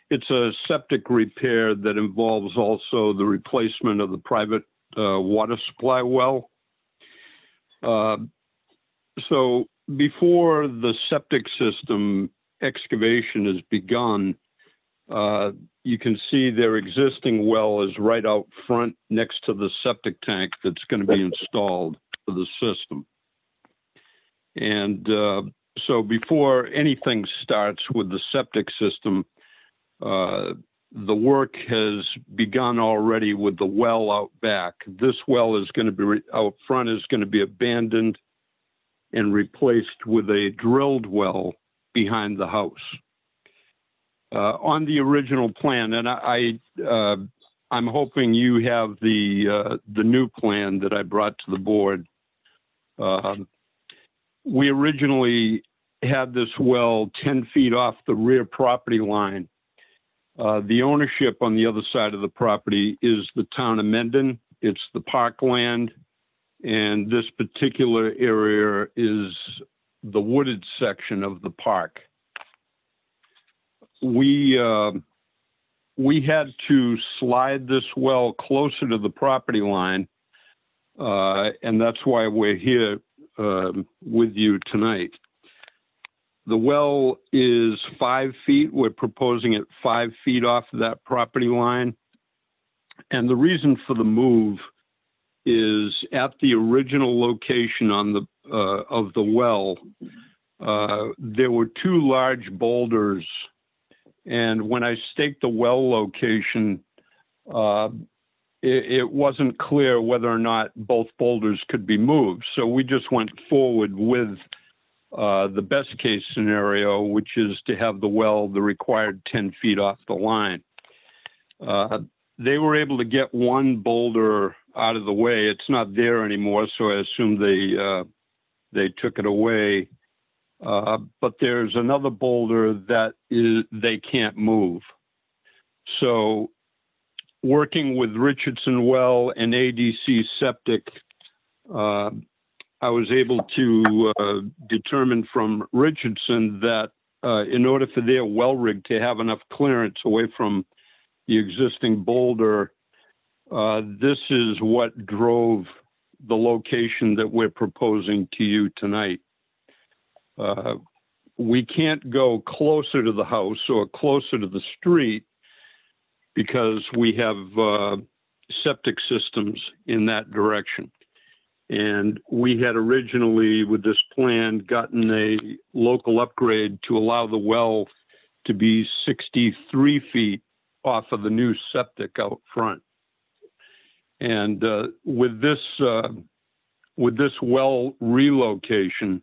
It's a septic repair that involves also the replacement of the private water supply well. So before the septic system excavation is begun, you can see their existing well is right out front next to the septic tank that's going to be installed for the system. And so before anything starts with the septic system, the work has begun already with the well out back. This well is going to be out front, is going to be abandoned and replaced with a drilled well behind the house. On the original plan, and I'm hoping you have the new plan that I brought to the board. We originally had this well 10 feet off the rear property line. The ownership on the other side of the property is the town of Mendon. It's the parkland, and this particular area is the wooded section of the park. We had to slide this well closer to the property line, and that's why we're here with you tonight. The well is 5 feet. We're proposing it 5 feet off of that property line. And the reason for the move is at the original location on the of the well, there were two large boulders. And when I staked the well location, it wasn't clear whether or not both boulders could be moved. So we just went forward with the best case scenario, which is to have the well the required 10 feet off the line. They were able to get one boulder out of the way. It's not there anymore, so I assume they took it away. But there's another boulder that they can't move. So working with Richardson Well and ADC Septic, I was able to determine from Richardson that in order for their well rig to have enough clearance away from the existing boulder, this is what drove the location that we're proposing to you tonight. We can't go closer to the house or closer to the street because we have septic systems in that direction. And we had originally, with this plan, gotten a local upgrade to allow the well to be 63 feet off of the new septic out front. And with this well relocation,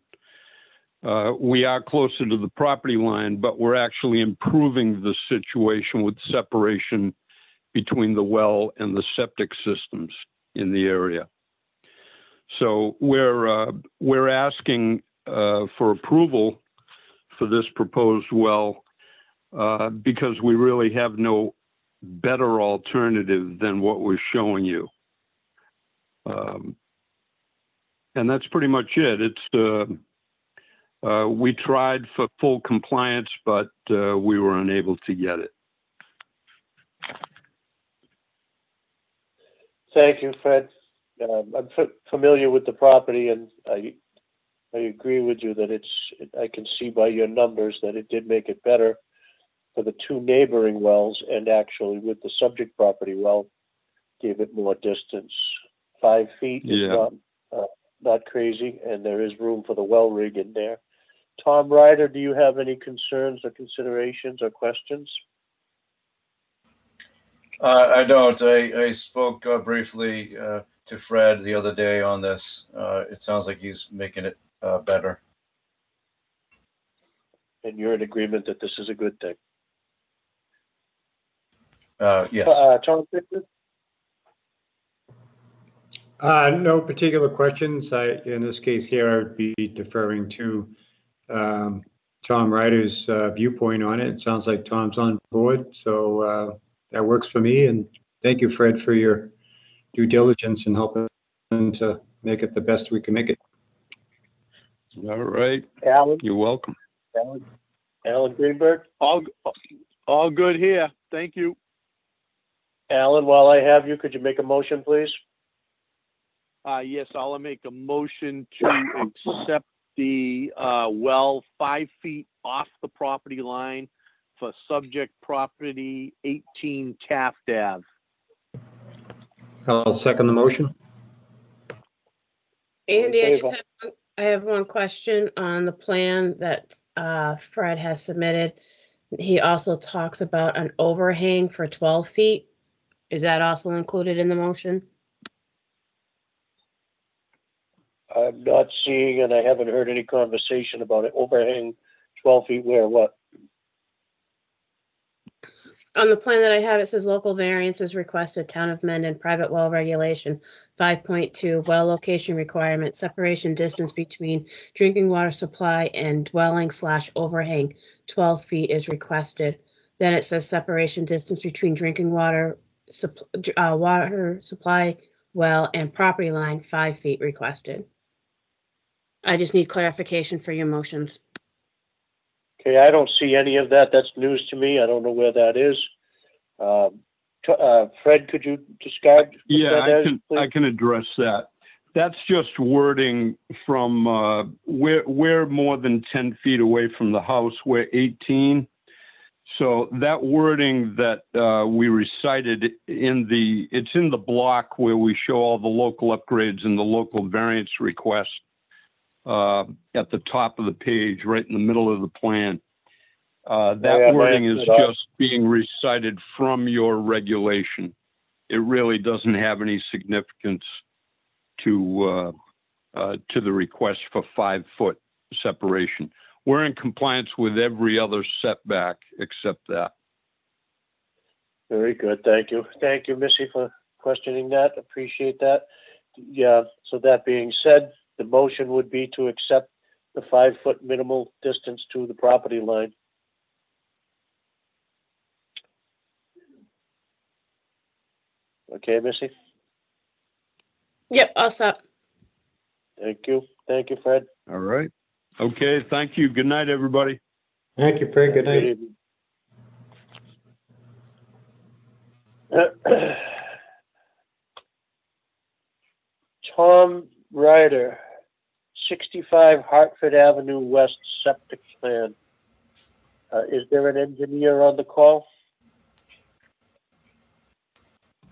we are closer to the property line, but we're actually improving the situation with separation between the well and the septic systems in the area. So we're asking for approval for this proposed well because we really have no better alternative than what we're showing you. And that's pretty much it. It's we tried for full compliance, but we were unable to get it. Thank you, Fred. I'm familiar with the property, and I agree with you that I can see by your numbers that it did make it better for the two neighboring wells, and actually with the subject property well, gave it more distance. 5 feet is not crazy, and there is room for the well rig in there. Tom Ryder, do you have any concerns or considerations or questions? I don't. I spoke briefly to Fred the other day on this. It sounds like he's making it better. And you're in agreement that this is a good thing? Yes. Tom Pickford? No particular questions. In this case here, I would be deferring to Tom Ryder's viewpoint on it. It sounds like Tom's on board, so that works for me. And thank you, Fred, for your due diligence and helping to make it the best we can make it. All right. Alan? You're welcome. Alan Greenberg? All good here. Thank you. Alan, while I have you, could you make a motion, please? Yes, I'll make a motion to accept the well 5 feet off the property line for subject property 18 Taft Ave. I'll second the motion. Andy, I have one question on the plan that Fred has submitted. He also talks about an overhang for 12 feet. Is that also included in the motion? I'm not seeing, and I haven't heard any conversation about it. Overhang 12 feet where, what? On the plan that I have, it says local variances requested, Town of Mendon, private well regulation, 5.2, well location requirement, separation distance between drinking water supply and dwelling/overhang, 12 feet is requested. Then it says separation distance between drinking water supply well and property line, 5 feet requested. I just need clarification for your motions. Okay, I don't see any of that. That's news to me. I don't know where that is. Fred, could you describe? Yeah, I can address that. That's just wording from we're more than 10 feet away from the house. We're 18. So that wording that we recited it's in the block where we show all the local upgrades and the local variance requests at the top of the page, right in the middle of the plan. That wording is just being recited from your regulation. It really doesn't have any significance to the request for 5 foot separation. We're in compliance with every other setback except that. Very good. Thank you. Thank you, Missy, for questioning that. Appreciate that. Yeah. So that being said, the motion would be to accept the 5 foot minimal distance to the property line. Okay, Missy? Yep, all set. Thank you. Thank you, Fred. All right. Okay, thank you. Good night, everybody. Thank you, Fred. Good night. Tom Ryder, 65 Hartford Avenue West septic plan. Is there an engineer on the call?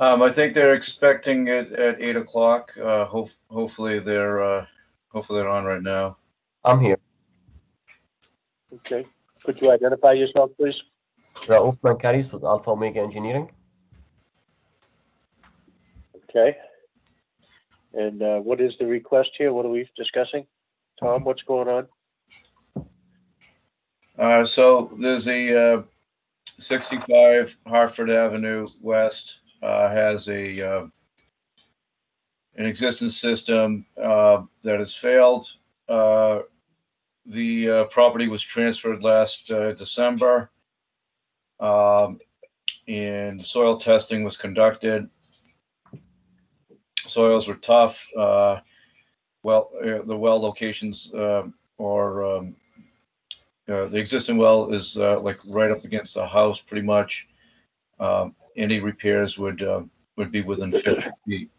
I think they're expecting it at 8 o'clock. Hopefully they're on right now. I'm here. Okay. Could you identify yourself, please? Raouf Mankaris with Alpha Omega Engineering. Okay. And what is the request here? What are we discussing? Tom, what's going on? So there's a 65 Hartford Avenue West has an existing system that has failed. The property was transferred last December, and soil testing was conducted. Soils were tough. The well locations the existing well is like right up against the house, pretty much. Any repairs would be within 50 feet.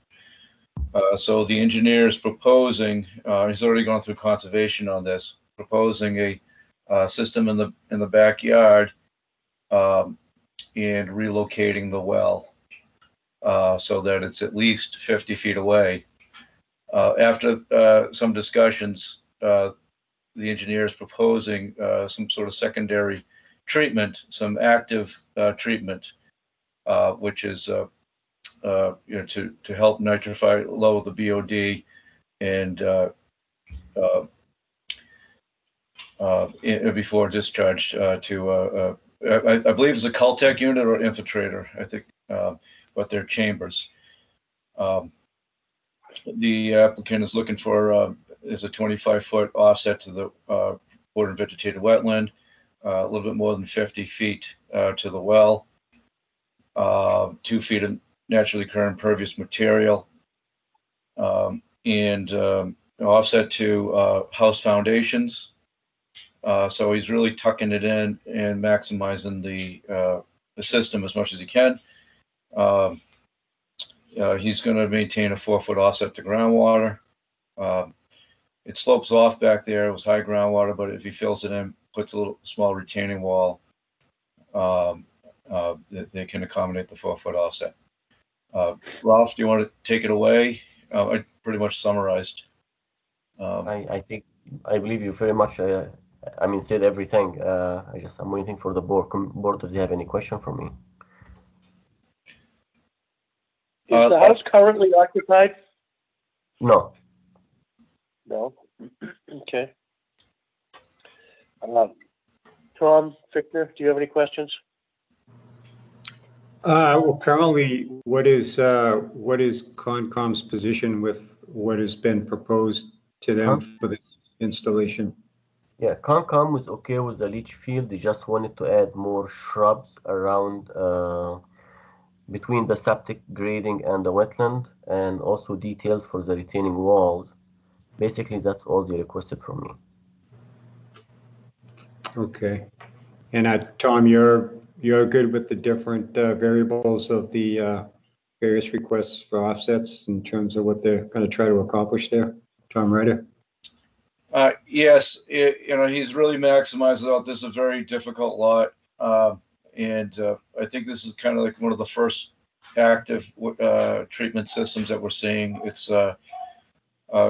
So the engineer is proposing. He's already gone through conservation on this, proposing a system in the backyard and relocating the well so that it's at least 50 feet away. After some discussions, the engineer is proposing some sort of secondary treatment, some active treatment, which is to help nitrify, lower the BOD, and before discharge to I believe it's a Caltech unit or infiltrator. I think, but they're chambers. The applicant is looking for is a 25-foot offset to the border and vegetated wetland, a little bit more than 50 feet to the well, 2 feet of naturally occurring impervious material, and offset to house foundations. So he's really tucking it in and maximizing the system as much as he can. He's going to maintain a 4-foot offset to groundwater. It slopes off back there. It was high groundwater, but if he fills it in, puts a little small retaining wall, they can accommodate the 4-foot offset. Ralph, do you want to take it away? I pretty much summarized. I believe you very much. Said everything. I'm waiting for the board. Board, if they have any question for me. Is the house currently occupied? No. No. Okay. Tom, Fichtner, do you have any questions? Well, currently, what is Concom's position with what has been proposed to them for this installation? Yeah, Concom was okay with the leach field. They just wanted to add more shrubs around between the septic grading and the wetland, and also details for the retaining walls. Basically, that's all they requested from me. Okay. And Tom, you're good with the different variables of the various requests for offsets in terms of what they're going to try to accomplish there? Tom Ryder? Yes, he's really maximized out. This is a very difficult lot. And I think this is kind of like one of the first active treatment systems that we're seeing. It's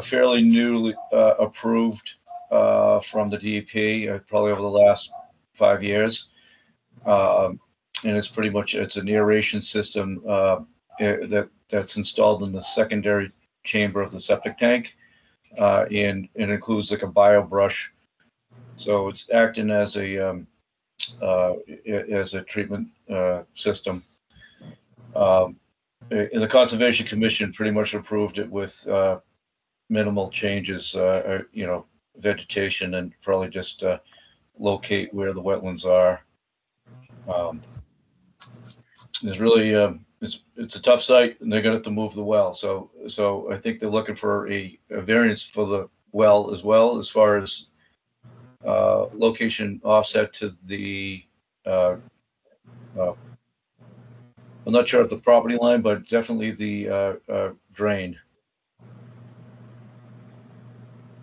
fairly newly approved from the DEP, probably over the last 5 years. And it's pretty much, it's an aeration system that's installed in the secondary chamber of the septic tank. And it includes like a bio brush. So it's acting as a treatment system. The Conservation Commission pretty much approved it with minimal changes, vegetation, and probably just locate where the wetlands are. There's really it's a tough site, and they're going to have to move the well. So I think they're looking for a variance for the well as well, as far as location offset to the. I'm not sure of the property line, but definitely the drain.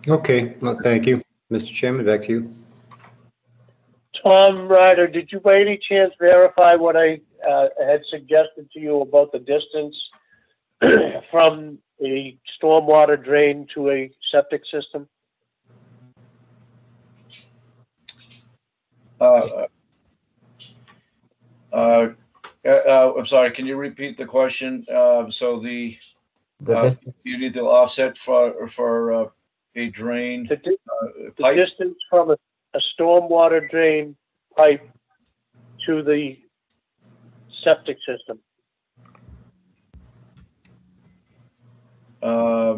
Okay, well, thank you. Mr. Chairman, back to you. Tom Ryder, did you by any chance verify what I had suggested to you about the distance from a stormwater drain to a septic system? I'm sorry, can you repeat the question? So The distance, you need the offset for a drain The pipe? distance from a stormwater drain pipe to the septic system.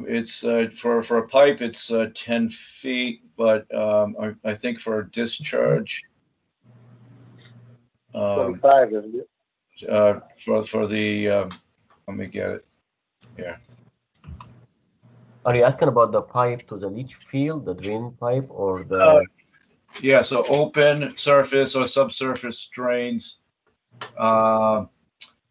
It's for a pipe, it's 10 feet, but I think for a discharge, 25, isn't it? for the let me get it. Yeah. are you asking about the pipe to the leach field, the drain pipe, or the? Yeah, so open surface or subsurface drains.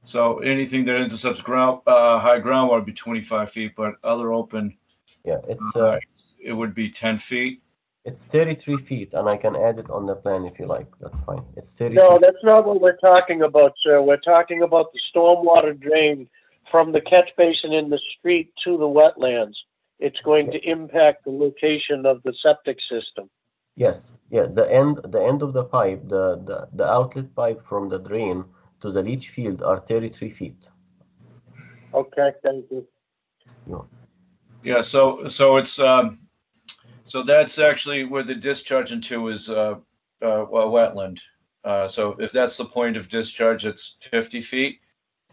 So anything that intercepts ground, high groundwater would be 25 feet, but other open, Yeah, it's it would be 10 feet. it's 33 feet, and I can add it on the plan if you like. That's fine. It's 33. No, that's not what we're talking about, sir. We're talking about the stormwater drain from the catch basin in the street to the wetlands. It's going to impact the location of the septic system. Yes, yeah, the end of the pipe, the outlet pipe from the drain to the leach field are 33 feet. Okay, thank you. Yeah, so it's so that's actually where the discharge into is wetland. So if that's the point of discharge, it's 50 feet.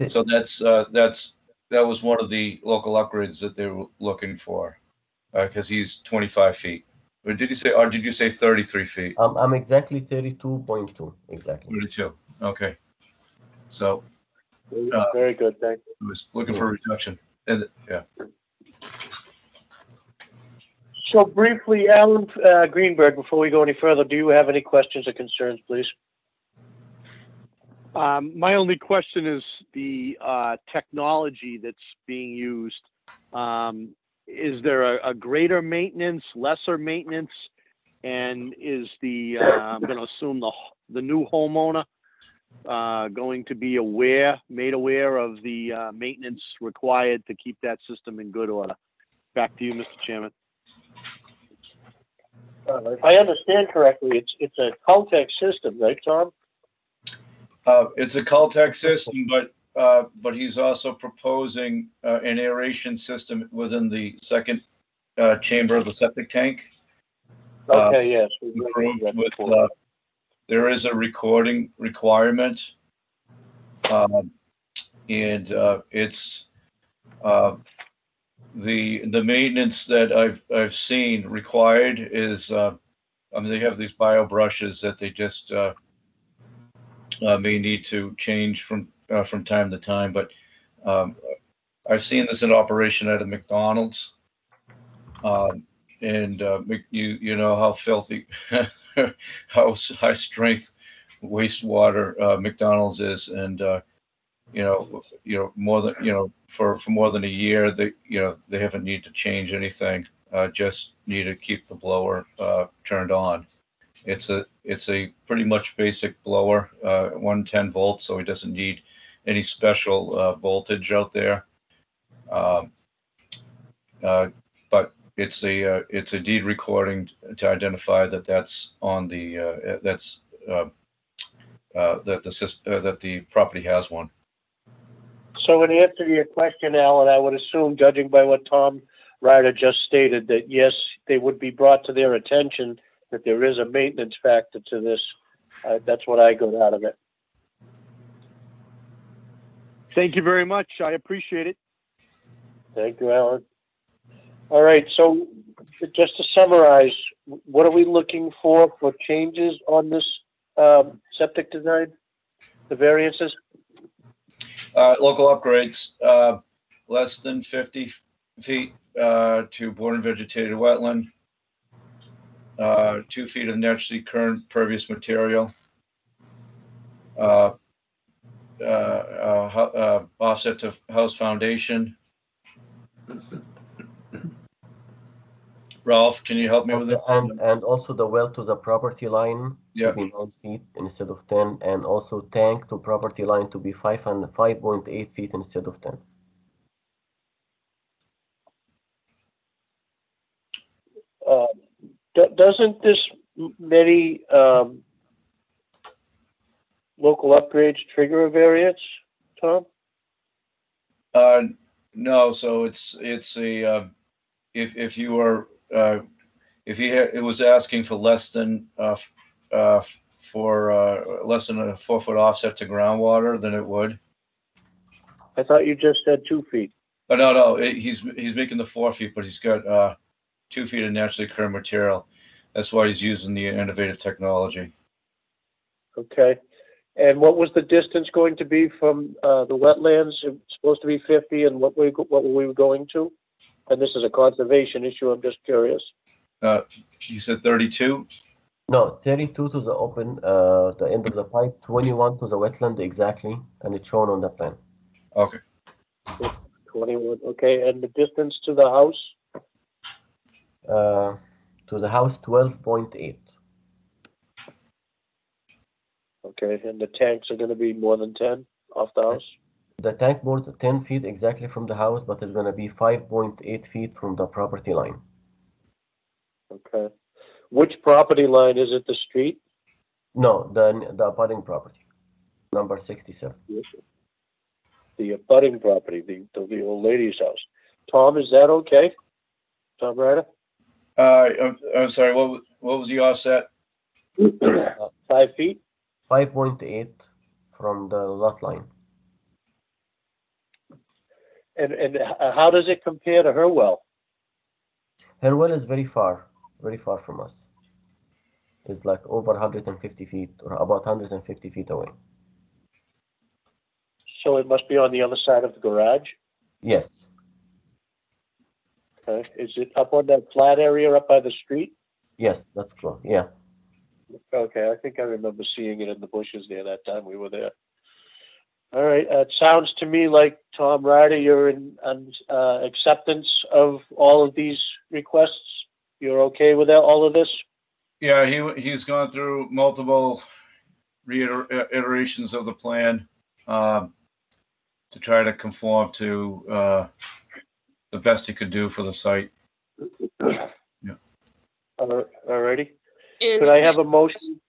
So that was one of the local upgrades that they were looking for, because he's 25 feet. Or did you say 33 feet? I'm exactly 32.2, exactly. 32. Okay. So very good, thank you. I was looking for a reduction. And yeah. So briefly, Alan Greenberg, before we go any further, do you have any questions or concerns, please? My only question is the technology that's being used. Is there a greater maintenance, lesser maintenance, and is the I'm going to assume the new homeowner going to be made aware of the maintenance required to keep that system in good order? Back to you, Mr. Chairman. If I understand correctly, it's a Caltech system, right, Tom? It's a Caltech system, but he's also proposing an aeration system within the second chamber of the septic tank. Okay, yes. Improved with there is a recording requirement, and it's the maintenance that I've seen required is I mean, they have these bio brushes that they just may need to change from time to time, but I've seen this in operation at a McDonald's, and you know how filthy, how high strength wastewater McDonald's is, and more than for more than a year they haven't need to change anything, just need to keep the blower turned on. It's a pretty much basic blower, 110 volts, so it doesn't need any special voltage out there. But it's a deed recording to identify that that's on the that the property has one. So in answer to your question, Alan, I would assume, judging by what Tom Ryder just stated, that yes, they would be brought to their attention that there is a maintenance factor to this. That's what I got out of it. Thank you very much. I appreciate it. Thank you, Alan. All right, so just to summarize, what are we looking for changes on this septic design, the variances? Local upgrades, less than 50 feet to border and vegetated wetland, 2 feet of naturally occurring pervious material, offset to house foundation, Ralph, can you help me with this? And also the well to the property line Yeah. to be 9 feet instead of 10, and also tank to property line to be 5.8 feet instead of 10. Doesn't this many local upgrades trigger a variance, Tom? No, so it's a, if you are, it was asking for less than, less than a 4-foot offset to groundwater, then it would. I thought you just said 2 feet. Oh, no, he's making the 4 feet, but he's got 2 feet of naturally occurring material. That's why he's using the innovative technology. Okay. And what was the distance going to be from the wetlands? It's supposed to be 50, and what were we going to? And this is a conservation issue. I'm just curious. You said 32? No, 32 to the open, the end of the pipe, 21 to the wetland exactly, and it's shown on the plan. Okay. 21. Okay, and the distance to the house? To the house, 12.8. Okay, and the tanks are going to be more than 10 off the house? The tank board 10 feet exactly from the house, but it's going to be 5.8 feet from the property line. Okay. Which property line? Is it the street? No, the abutting property, number 67. The abutting property, the old lady's house. Tom, is that okay? Tom Ryder? I'm sorry, what was the offset? 5 feet? 5.8 from the lot line. And how does it compare to her well? Her well is very far from us. It's like over 150 feet or about 150 feet away. So it must be on the other side of the garage? Yes. Okay. Is it up on that flat area up by the street? Yes, that's close. Yeah. Okay, I think I remember seeing it in the bushes there that time we were there. All right, it sounds to me like, Tom Ryder, you're in acceptance of all of these requests. You're okay with all of this? Yeah, he's gone through multiple iterations of the plan to try to conform to the best he could do for the site. Yeah. All righty. And Could I have a motion?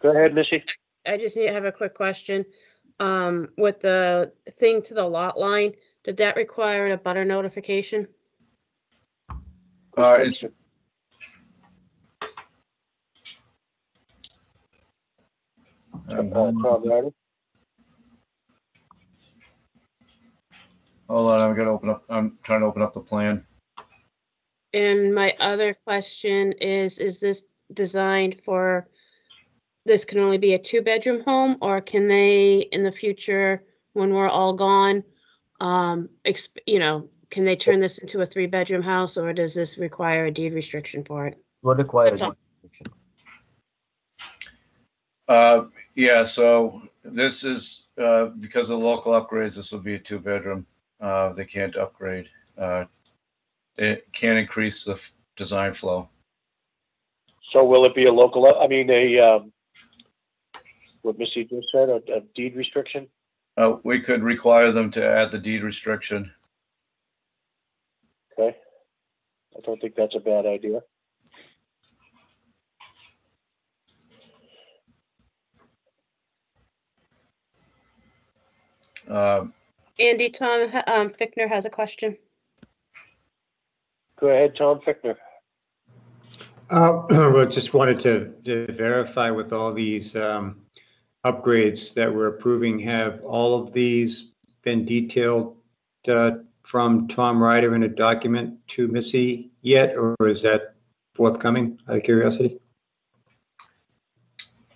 Go ahead, Missy. I just need to have a quick question. With the thing to the lot line, did that require a butter notification? It's Tom Ryder. Hold on, I'm trying to open up the plan. And my other question is this designed for, this can only be a 2-bedroom home, or can they, in the future, when we're all gone, can they turn this into a 3-bedroom house, or does this require a deed restriction for it? Will require a That's deed all. restriction. Yeah, so this is because of local upgrades, this will be a 2-bedroom. They can't upgrade. It can't increase the design flow. So will it be a local, what Missy just said, a deed restriction? We could require them to add the deed restriction. Okay. I don't think that's a bad idea. Andy, Tom Fickner has a question. Go ahead, Tom Fickner. Well, just wanted to verify with all these upgrades that we're approving, have all of these been detailed from Tom Ryder in a document to Missy yet, or is that forthcoming, out of curiosity?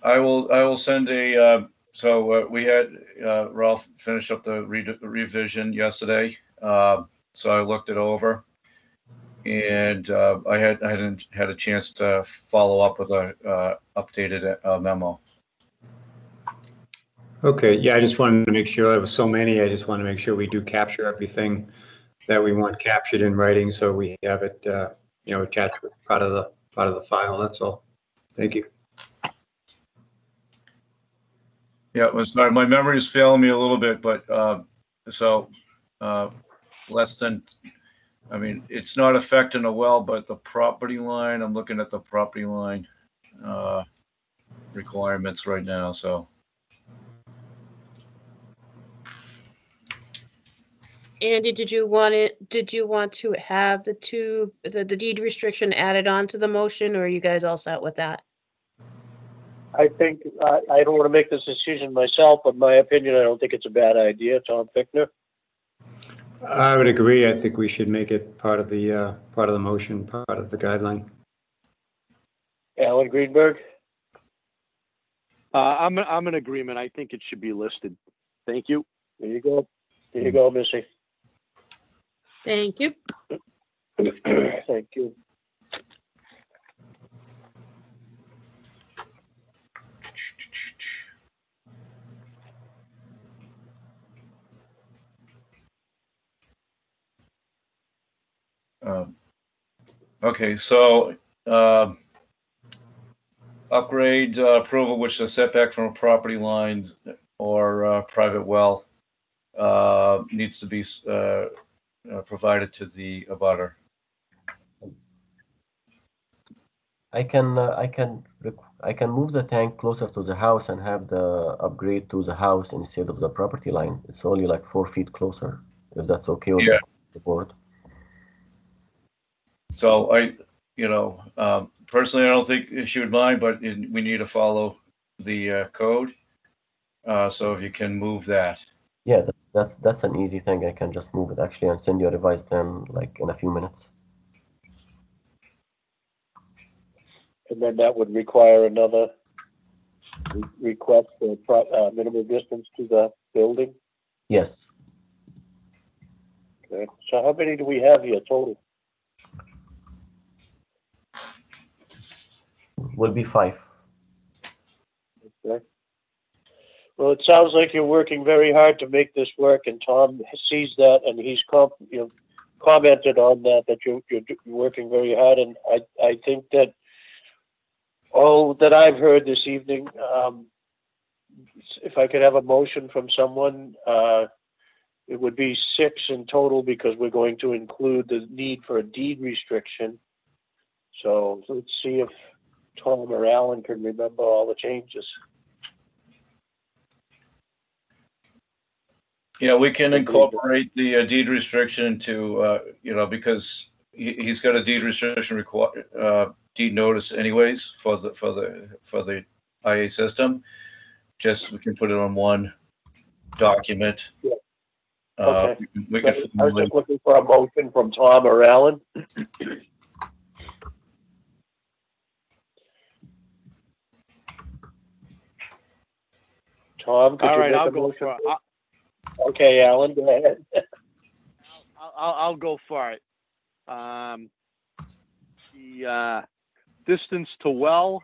I will send a, we had Ralph finish up the revision yesterday. So I looked it over, and I hadn't had a chance to follow up with a updated memo. Okay, yeah, I just wanted to make sure there was so many. I just want to make sure we do capture everything that we want captured in writing, so we have it attached with part of the file. That's all. Thank you. Yeah, well, sorry, my memory is failing me a little bit, but less than, I mean, it's not affecting a well, but the property line, I'm looking at the property line requirements right now, so. Andy, did you want to have the deed restriction added on to the motion, or are you guys all set with that? I think, I don't want to make this decision myself, but my opinion, I don't think it's a bad idea. Tom Fickner? I would agree. I think we should make it part of the motion, part of the guideline. Alan Greenberg? I'm in agreement. I think it should be listed. Thank you. There you go. There you go, Missy. Thank you. Thank you. Okay, so upgrade approval, which is setback from a property lines or private well needs to be provided to the abutter. I can move the tank closer to the house and have the upgrade to the house instead of the property line. It's only like 4 feet closer, if that's okay with the board. So personally, I don't think she would mind, but we need to follow the code. So if you can move that. Yeah, that's an easy thing. I can just move it actually and send you a revised plan like in a few minutes. And then that would require another request for minimum distance to the building? Yes. Okay. So how many do we have here total? Will be 5. Okay. Well, it sounds like you're working very hard to make this work, and Tom sees that, and he's commented on that you're working very hard, and I think that all that I've heard this evening, if I could have a motion from someone, it would be 6 in total because we're going to include the need for a deed restriction. So let's see if Tom or Alan can remember all the changes. Yeah, we can incorporate the deed restriction to, because he's got a deed restriction deed notice anyways for the IA system. Just we can put it on one document. Yeah. Okay. We can I was just looking for a motion from Tom or Alan. Tom, could you make a motion? Okay, Alan, go ahead. I'll go for it. The distance to well,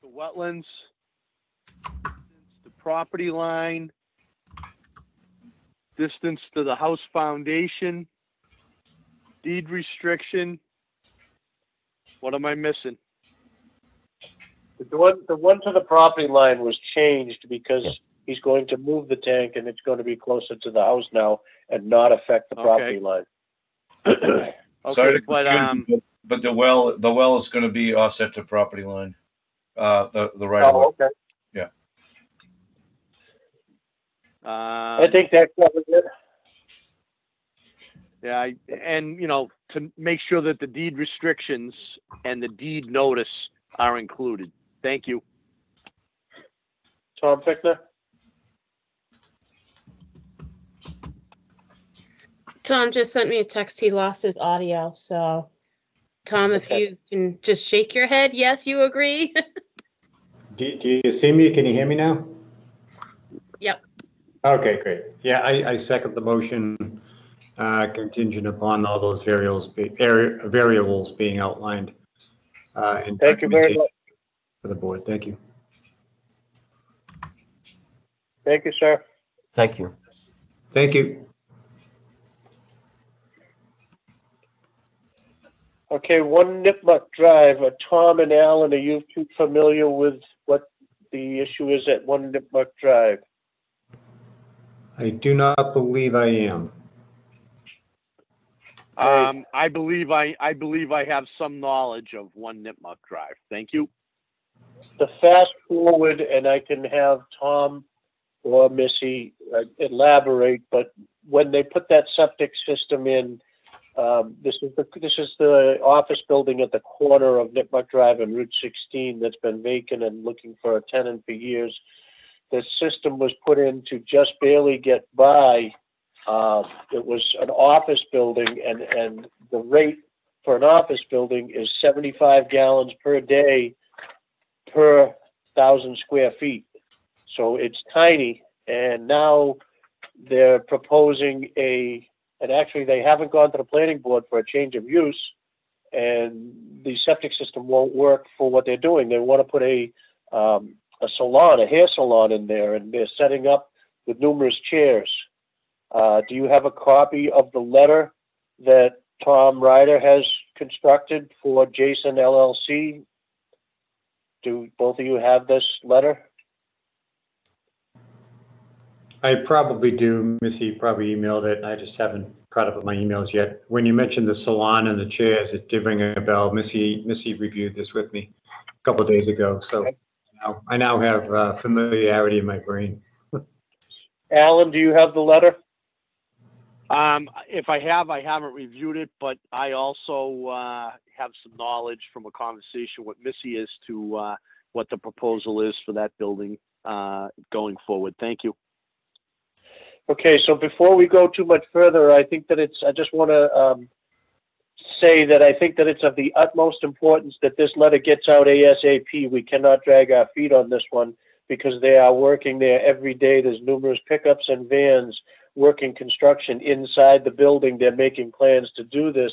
to wetlands, distance to property line, distance to the house foundation, deed restriction. What am I missing? The one to the property line was changed because he's going to move the tank and it's going to be closer to the house now and not affect the property line. Sorry, but the well is going to be offset to property line. The right of way. Okay. Yeah. I think that covers it. Yeah, and to make sure that the deed restrictions and the deed notice are included. Thank you. Tom Fickner? Tom just sent me a text. He lost his audio. So, Tom, if you can just shake your head, yes, you agree. Do you see me? Can you hear me now? Yep. Okay, great. Yeah, I second the motion contingent upon all those variables being outlined. Thank you very much. For the board. Thank you. Thank you, sir. Thank you. Thank you. Okay, One Nipmuc Drive, Tom and Alan, are you two familiar with what the issue is at One Nipmuc Drive? I do not believe I am. I believe I have some knowledge of One Nipmuc Drive. Thank you. The fast forward, and I can have Tom or Missy elaborate, but when they put that septic system in, this is the office building at the corner of Nipmuc Drive and Route 16 that's been vacant and looking for a tenant for years. The system was put in to just barely get by. It was an office building, and the rate for an office building is 75 gallons per day per 1,000 square feet. So it's tiny, and now they're proposing and actually they haven't gone to the planning board for a change of use, and the septic system won't work for what they're doing. They want to put a salon, a hair salon in there, and they're setting up with numerous chairs. Do you have a copy of the letter that Tom Ryder has constructed for Jason LLC? Do both of you have this letter? I probably do. Missy probably emailed it. I just haven't caught up with my emails yet. When you mentioned the salon and the chairs, it did ring a bell. Missy reviewed this with me a couple of days ago. So I now have familiarity in my brain. Alan, do you have the letter? If I haven't reviewed it, but I also have some knowledge from a conversation with Missy as to what the proposal is for that building going forward. Thank you. Okay, so before we go too much further, I just want to say that I think that it's of the utmost importance that this letter gets out ASAP. We cannot drag our feet on this one because they are working there every day. There's numerous pickups and vans working construction inside the building. They're making plans to do this.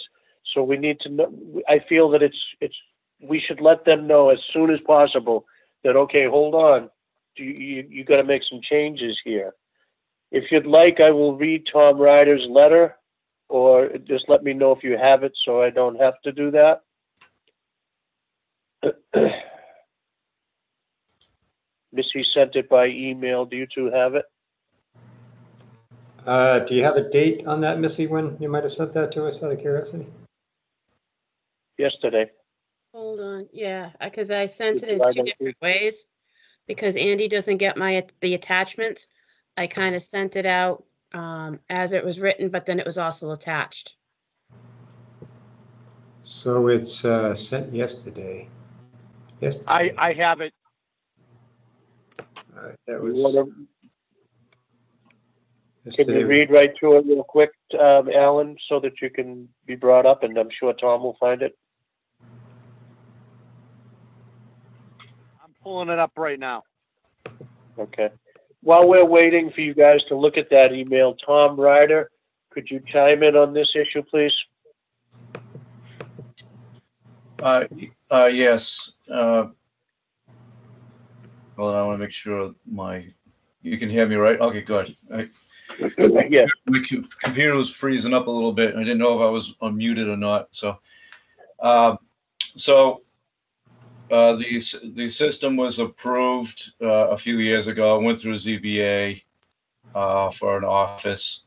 So we need to know, I feel that we should let them know as soon as possible that, okay, hold on, you got to make some changes here. If you'd like, I will read Tom Ryder's letter, or just let me know if you have it so I don't have to do that. Missy sent it by email. Do you two have it? Do you have a date on that, Missy, when you might have sent that to us out of curiosity? Yesterday. Hold on, yeah, because I sent it in two different ways. Because Andy doesn't get the attachments, I kind of sent it out as it was written, but then it was also attached. So it's sent yesterday. I have it. That was. Can you read right through it real quick, Alan, so that you can be brought up, and I'm sure Tom will find it. I'm pulling it up right now. Okay. While we're waiting for you guys to look at that email, Tom Ryder, could you chime in on this issue, please? Yes. Hold on, I want to make sure you can hear me, right? Okay, good. Yeah. My computer was freezing up a little bit. I didn't know if I was unmuted or not. So, the system was approved a few years ago. Went through ZBA for an office.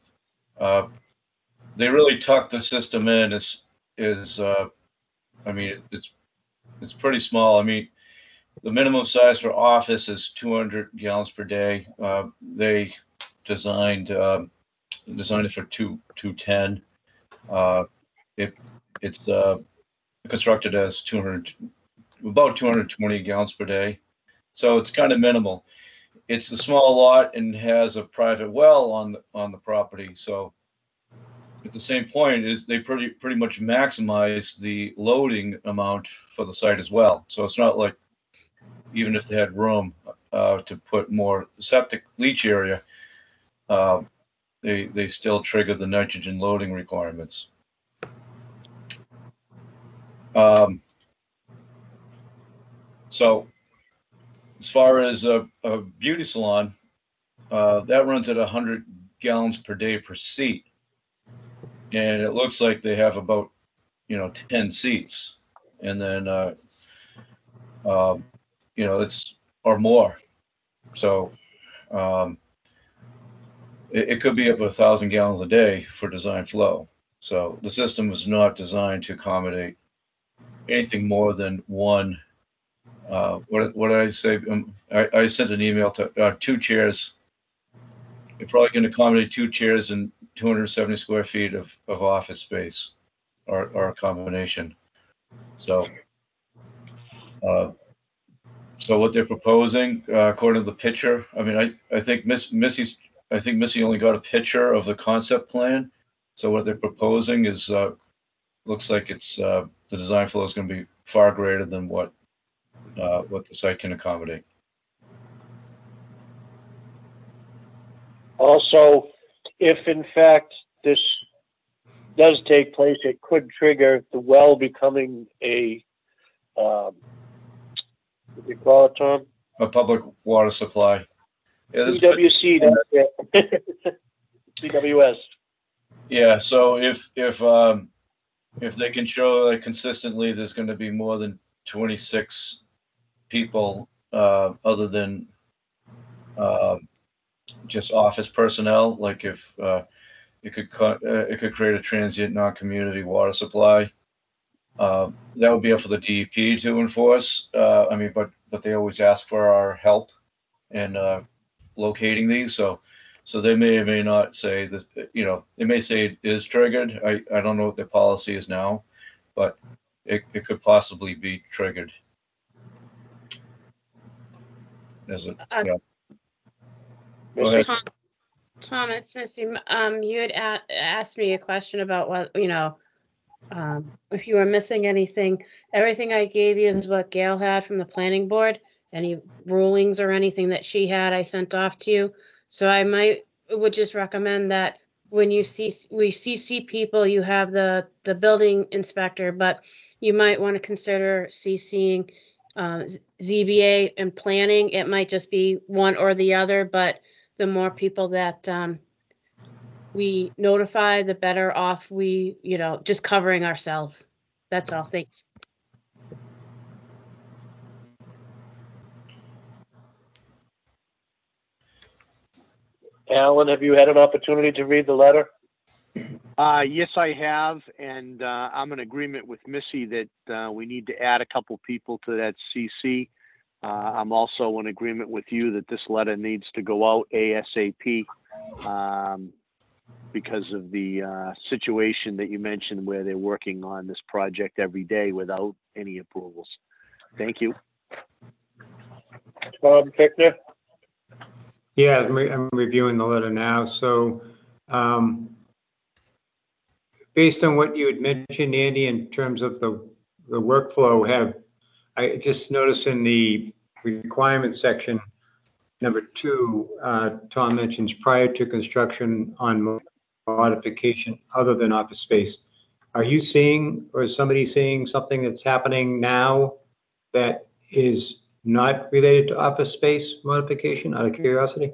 They really tucked the system in. I mean, it's pretty small. I mean, the minimum size for office is 200 gallons per day. They designed it for 210. It's constructed as about 220 gallons per day, so it's kind of minimal. It's a small lot and has a private well on the property. So at the same point is they pretty much maximize the loading amount for the site as well. So it's not like even if they had room to put more septic leach area, they still trigger the nitrogen loading requirements. So as far as a beauty salon, that runs at 100 gallons per day per seat. And it looks like they have about 10 seats. And then, it's, or more. So, it could be up to 1,000 gallons a day for design flow. So the system is not designed to accommodate anything more than one. What did I say? I sent an email to 2 chairs. It probably can accommodate 2 chairs and 270 square feet of office space, or a combination. So, what they're proposing, according to the picture, I mean, I think Missy only got a picture of the concept plan. So what they're proposing is, looks like it's, the design flow is going to be far greater than what the site can accommodate. Also, if in fact this does take place, it could trigger the well becoming a, what do you call it, Tom? A public water supply. Yeah, CWC, CWS. Yeah, so if they can show that consistently, there's going to be more than 26 people, other than just office personnel. Like if it could create a transient non-community water supply. That would be up for the DEP to enforce. I mean, but they always ask for our help in locating these. So they may or may not say this. They may say it is triggered. I don't know what their policy is now, but it could possibly be triggered. As a, yeah. Go ahead. Tom, it's Missy. You had asked me a question about what, if you were missing anything. Everything I gave you is what Gail had from the planning board. Any rulings or anything that she had, I sent off to you. So I would just recommend that when we CC people, you have the building inspector, but you might want to consider CCing ZBA and planning. It might just be one or the other, but the more people that we notify, the better off we, just covering ourselves. That's all. Thanks. Alan, have you had an opportunity to read the letter? Yes, I have, and I'm in agreement with Missy that we need to add a couple people to that CC. I'm also in agreement with you that this letter needs to go out ASAP because of the situation that you mentioned where they're working on this project every day without any approvals. Thank you. Tom Fickner? Yeah, I'm reviewing the letter now. So based on what you had mentioned, Andy, in terms of the workflow, I just noticed in the requirements section, number 2, Tom mentions prior to construction on modification other than office space. Are you seeing, or is somebody seeing something that's happening now that is not related to office space modification, out of curiosity?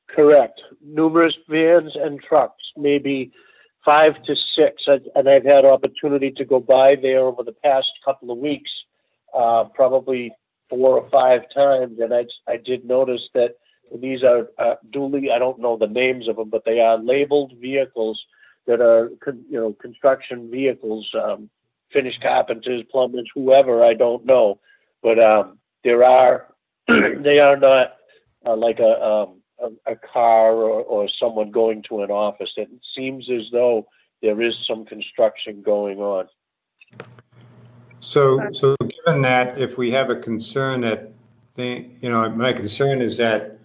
Correct. Numerous vans and trucks, maybe 5 to 6, and I've had opportunity to go by there over the past couple of weeks, probably 4 or 5 times, and I did notice that these are duly, I don't know the names of them, but they are labeled vehicles that are, construction vehicles, finished carpenters, plumbers, whoever, I don't know. But they are not like a car or someone going to an office. It seems as though there is some construction going on. So given that, if we have a concern that my concern is that,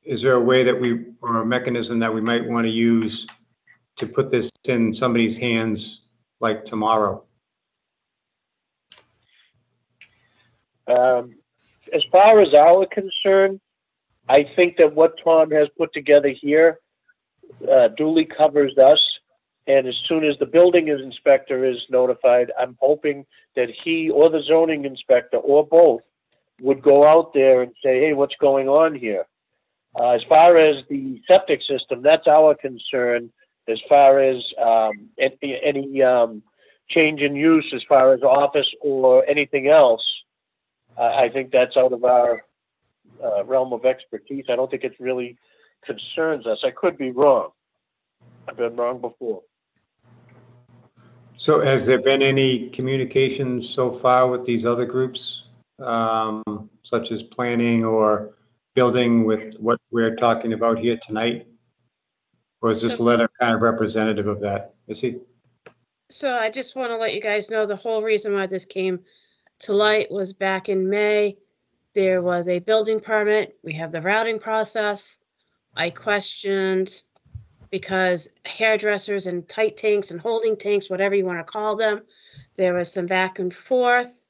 is there a way that or a mechanism that we might want to use to put this in somebody's hands like tomorrow? As far as our concern, I think that what Tom has put together here duly covers us. And as soon as the building inspector is notified, I'm hoping that he or the zoning inspector or both would go out there and say, hey, what's going on here? As far as the septic system, that's our concern. as far as any change in use as far as office or anything else, I think that's out of our realm of expertise. I don't think it really concerns us. I could be wrong. I've been wrong before. So has there been any communication so far with these other groups, such as planning or building with what we're talking about here tonight? Or is this letter kind of representative of that? Is he? So I just want to let you guys know the whole reason why this came to light was back in May. There was a building permit. We have the routing process. I questioned because hairdressers and tight tanks and holding tanks, whatever you want to call them, there was some back and forth.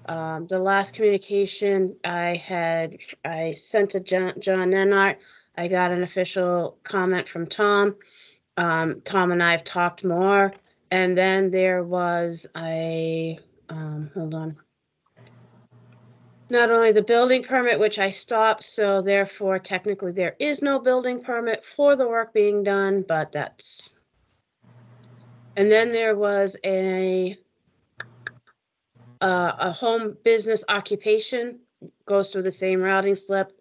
The last communication I sent to John Nenart. I got an official comment from Tom. Tom and I have talked more. And then there was hold on. Not only the building permit, which I stopped, so therefore technically there is no building permit for the work being done, but that's. And then there was a home business occupation, goes through the same routing slip.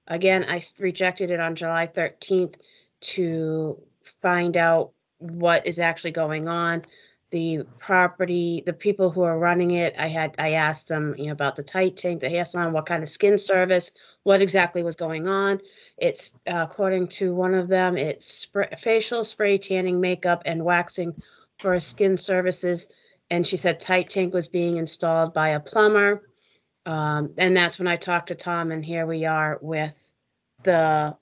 Again, I rejected it on July 13th to find out what is actually going on. The property, the people who are running it, I asked them, about the tight tank, the hair salon, what kind of skin service, what exactly was going on. It's according to one of them, it's facial spray, tanning, makeup, and waxing for skin services. And she said tight tank was being installed by a plumber. And that's when I talked to Tom, and here we are with the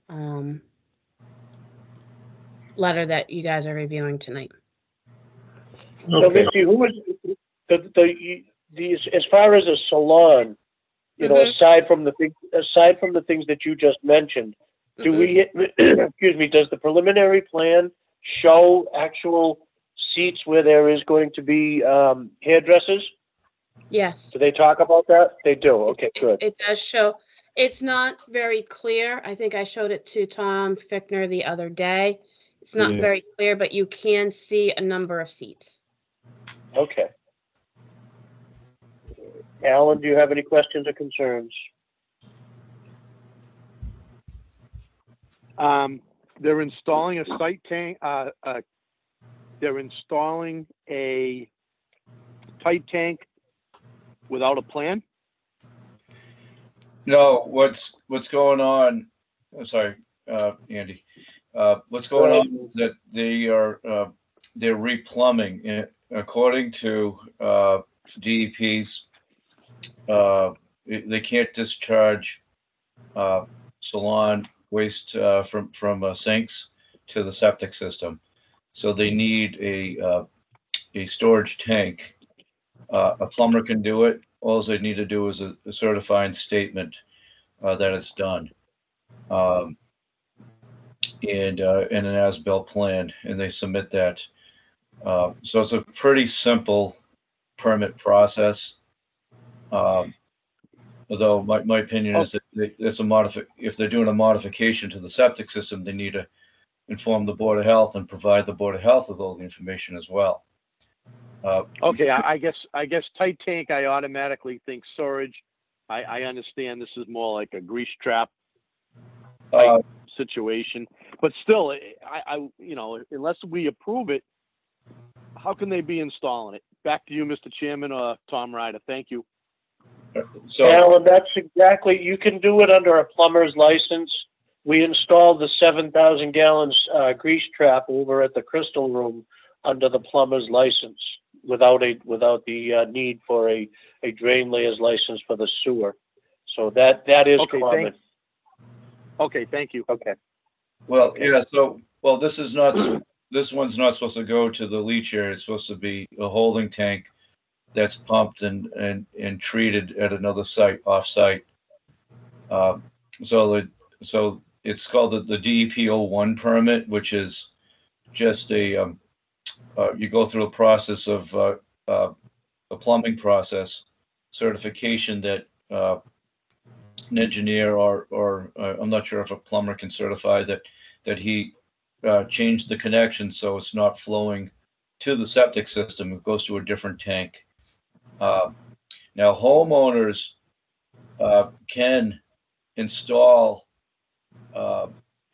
letter that you guys are reviewing tonight. So, Missy, who is these as far as a salon? Aside from the things that you just mentioned, do we? Excuse me. Does the preliminary plan show actual seats where there is going to be hairdressers? Yes. Do they talk about that? They do. Okay, good. It does show. It's not very clear. I think I showed it to Tom Fickner the other day. It's not very clear, but you can see a number of seats. Okay. Alan, do you have any questions or concerns? They're installing a site tank. They're installing a tight tank without a plan. No, what's going on? I'm sorry, Andy. What's going on is that they're replumbing. According to DEP's, they can't discharge salon waste from sinks to the septic system, so they need a storage tank. A plumber can do it. All they need to do is a certifying statement that it's done, and an as-built plan, and they submit that. So it's a pretty simple permit process. Although my opinion is that if they're doing a modification to the septic system, they need to inform the Board of Health and provide the Board of Health with all the information as well. Okay, I guess tight tank, I automatically think storage. I understand this is more like a grease trap type situation, but still, unless we approve it, how can they be installing it? Back to you, Mr. Chairman, or Tom Ryder. Thank you. So, Alan, that's exactly, you can do it under a plumber's license. We installed the 7,000 gallons grease trap over at the Crystal Room under the plumber's license without the need for a drain layers license for the sewer. So that is okay, common. Okay, thank you. Okay. Well, yeah. So, this one's not supposed to go to the leach area. It's supposed to be a holding tank that's pumped and treated at another site, off-site. So it's called the DEP 01 permit, which is just you go through a process of a plumbing process, certification that an engineer or I'm not sure if a plumber can certify that he changed the connection so it's not flowing to the septic system. It goes to a different tank. Now, homeowners can install,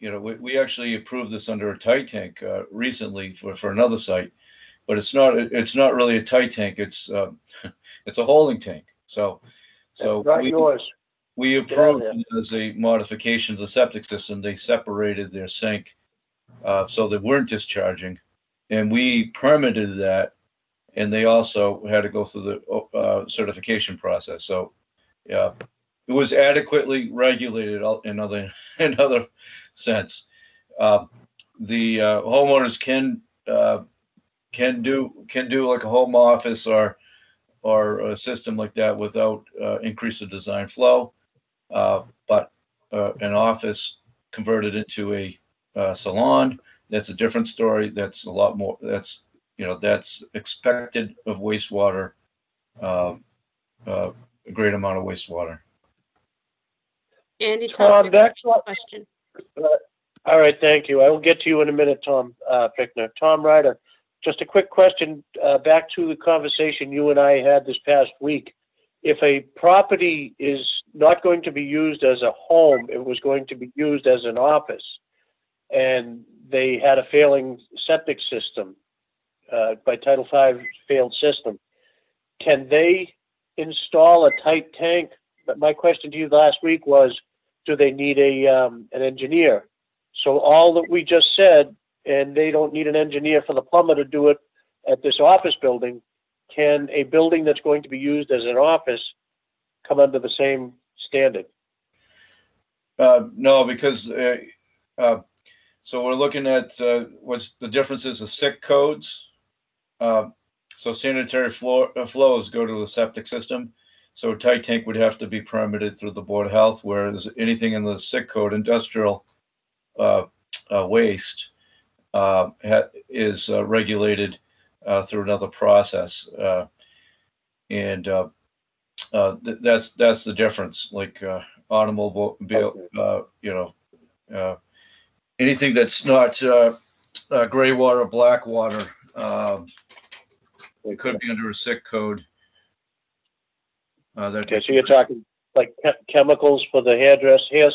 we actually approved this under a tight tank recently for another site, but it's not really a tight tank. It's it's a holding tank. So Not yours. we Get out of approved there. it as a modification to the septic system. They separated their sink so they weren't discharging, and we permitted that. And they also had to go through the certification process. So, yeah, it was adequately regulated in other sense. The homeowners can do like a home office or a system like that without increase of design flow. But an office converted into a salon, that's a different story. That's a lot more. That's expected of wastewater, a great amount of wastewater. Andy, Tom, that's what. question. All right, thank you. I will get to you in a minute, Tom Fickner. Tom Ryder, just a quick question back to the conversation you and I had this past week. If a property is not going to be used as a home, it was going to be used as an office, and they had a failing septic system, by Title V failed system, can they install a tight tank? But my question to you last week was, do they need an engineer? So all that we just said, and they don't need an engineer for the plumber to do it at this office building, can a building that's going to be used as an office come under the same standard? No, because so we're looking at what's the differences of SIC codes. So sanitary flows go to the septic system. So a tight tank would have to be permitted through the Board of Health, whereas anything in the SIC code, industrial waste, is regulated through another process. And that's the difference. Like automobile, anything that's not gray water, black water, it could be under a SIC code. Okay, so you're talking like chemicals for the hair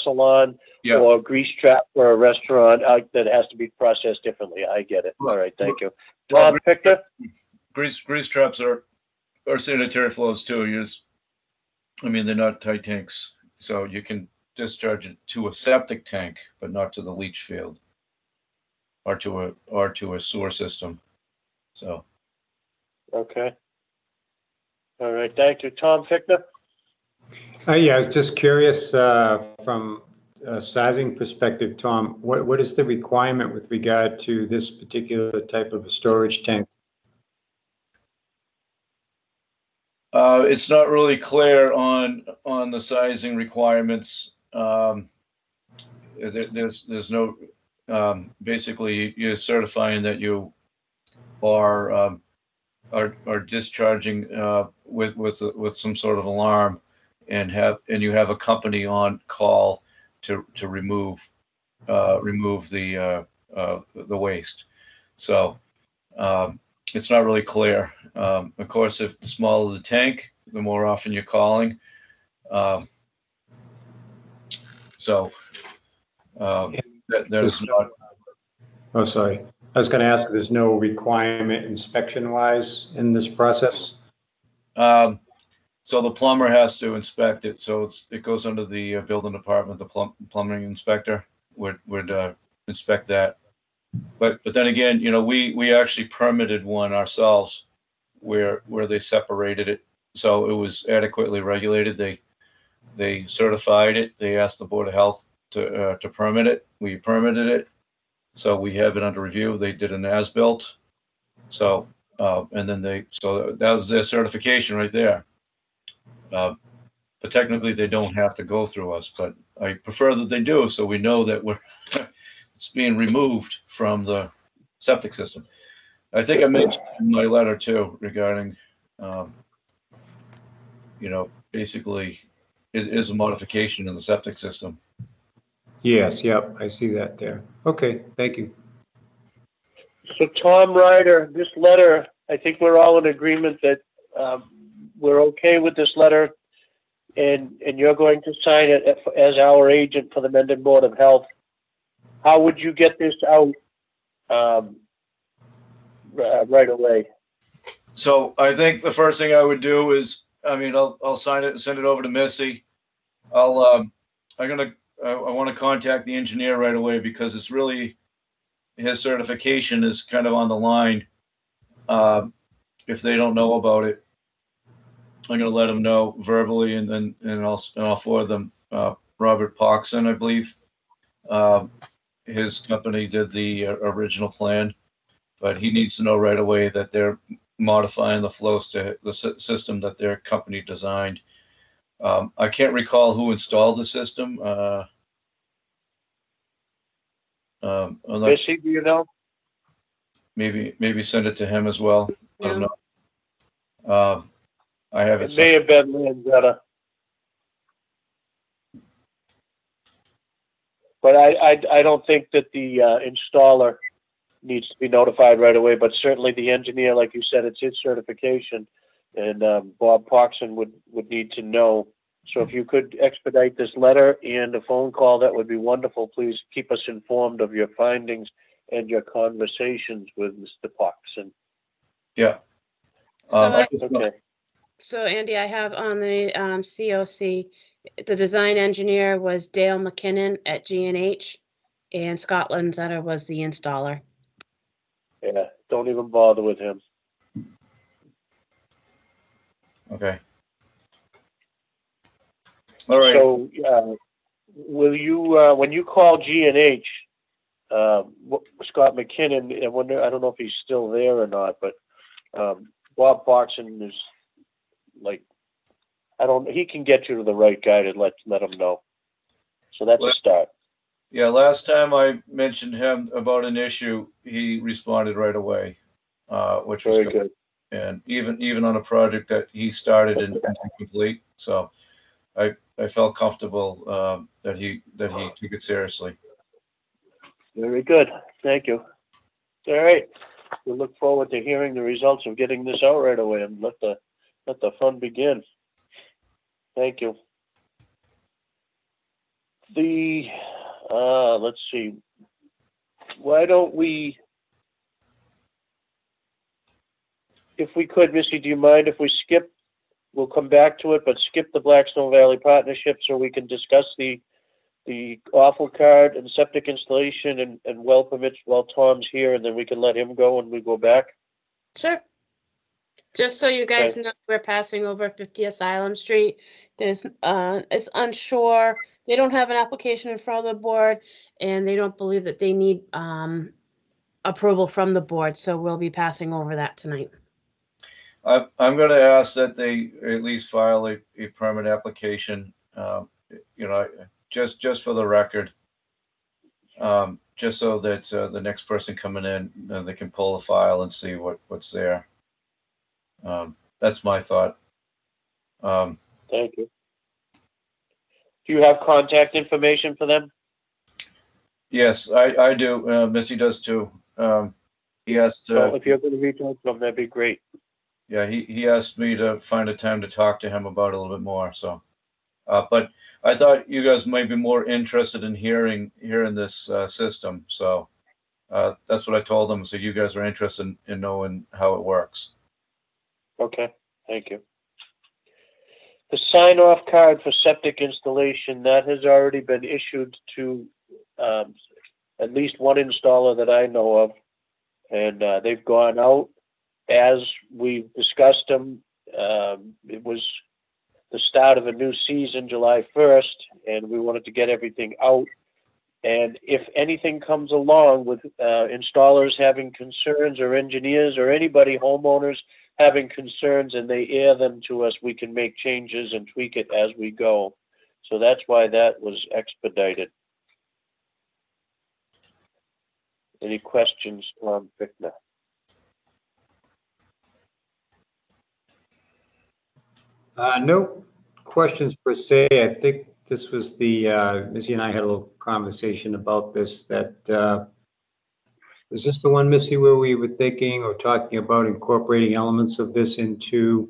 salon, yeah, or grease trap for a restaurant that has to be processed differently. I get it. All right, thank you. Tom Fickner? Grease traps are sanitary flows too. They're not tight tanks, so you can discharge it to a septic tank, but not to the leach field or to a sewer system. So. Okay. All right, thank you. Tom Fickner? Yeah, I was just curious from a sizing perspective, Tom, what is the requirement with regard to this particular type of a storage tank? It's not really clear on the sizing requirements. There's no, basically you're certifying that you are discharging with some sort of alarm, and you have a company on call to remove the waste. So it's not really clear. Of course, if the smaller the tank, the more often you're calling. There's not. Oh, sorry. I was going to ask if there's no requirement inspection-wise in this process? So the plumber has to inspect it. So it goes under the building department. The plumbing inspector would inspect that. But then again, we actually permitted one ourselves where they separated it, so it was adequately regulated. They certified it. They asked the Board of Health to permit it. We permitted it. So we have it under review. They did an as-built. So, and then so that was their certification right there. But technically they don't have to go through us, but I prefer that they do, so we know that it's being removed from the septic system. I think I mentioned in my letter too regarding, basically it is a modification in the septic system. Yes, yep, I see that there. Okay, thank you. So Tom Ryder, this letter, I think we're all in agreement that we're okay with this letter, and you're going to sign it as our agent for the Mendon Board of Health. How would you get this out right away? So I think the first thing I would do is, I mean, I'll sign it and send it over to Missy. I want to contact the engineer right away because it's really, his certification is kind of on the line. If they don't know about it, I'm going to let them know verbally, and I'll forward them. Robert Poxon, I believe, his company did the original plan, but he needs to know right away that they're modifying the flows to the system that their company designed. I can't recall who installed the system. Missy, do you know? Maybe send it to him as well. I don't know. I have it. It may have been Lanzetta. But I don't think that the installer needs to be notified right away, but certainly the engineer, like you said, it's his certification, and Bob Poxon would need to know. So if you could expedite this letter and a phone call, that would be wonderful. Please keep us informed of your findings and your conversations with Mr. Poxon. Yeah. So Andy, I have on the COC, the design engineer was Dale McKinnon at G&H, and Scott Lanzetta was the installer. Yeah, don't even bother with him. Okay. All right. So, will you, when you call G&H, Scott McKinnon, I don't know if he's still there or not, but Bob Poxon is like, he can get you to the right guy to let him know. So that's a start. Yeah, last time I mentioned him about an issue, he responded right away, which was very good. And even on a project that he started and didn't complete. So I felt comfortable that he took it seriously. Very good. Thank you. All right. We look forward to hearing the results of getting this out right away, and let the fun begin. Thank you. Let's see. Why don't we, if we could, Missy, do you mind if we skip? We'll come back to it, but skip the Blackstone Valley Partnership so we can discuss the awful card and septic installation and well permits while Tom's here, and then we can let him go and we go back. Sure. Just so you guys know, we're passing over 50 Asylum Street. There's, it's unsure. They don't have an application in front of the board, and they don't believe that they need approval from the board. So we'll be passing over that tonight. I'm going to ask that they at least file a permit application. Just for the record, just so that the next person coming in, they can pull the file and see what's there. That's my thought. Thank you. Do you have contact information for them? Yes, I do. Missy does too. He asked. Well, if you're going to reach out to them, that'd be great. Yeah, he asked me to find a time to talk to him about it a little bit more. So, but I thought you guys might be more interested in hearing this system. So that's what I told them. So you guys are interested in knowing how it works. Okay, thank you. The sign-off card for septic installation, that has already been issued to at least one installer that I know of, and they've gone out as we discussed them. It was the start of a new season, July 1st, and we wanted to get everything out. And if anything comes along with installers having concerns, or engineers, or anybody, homeowners having concerns, and they air them to us, we can make changes and tweak it as we go. So that's why that was expedited. Any questions, Tom Fichtner? No questions per se. I think this was the, Missy and I had a little conversation about this, that Is this the one, Missy, where we were thinking or talking about incorporating elements of this into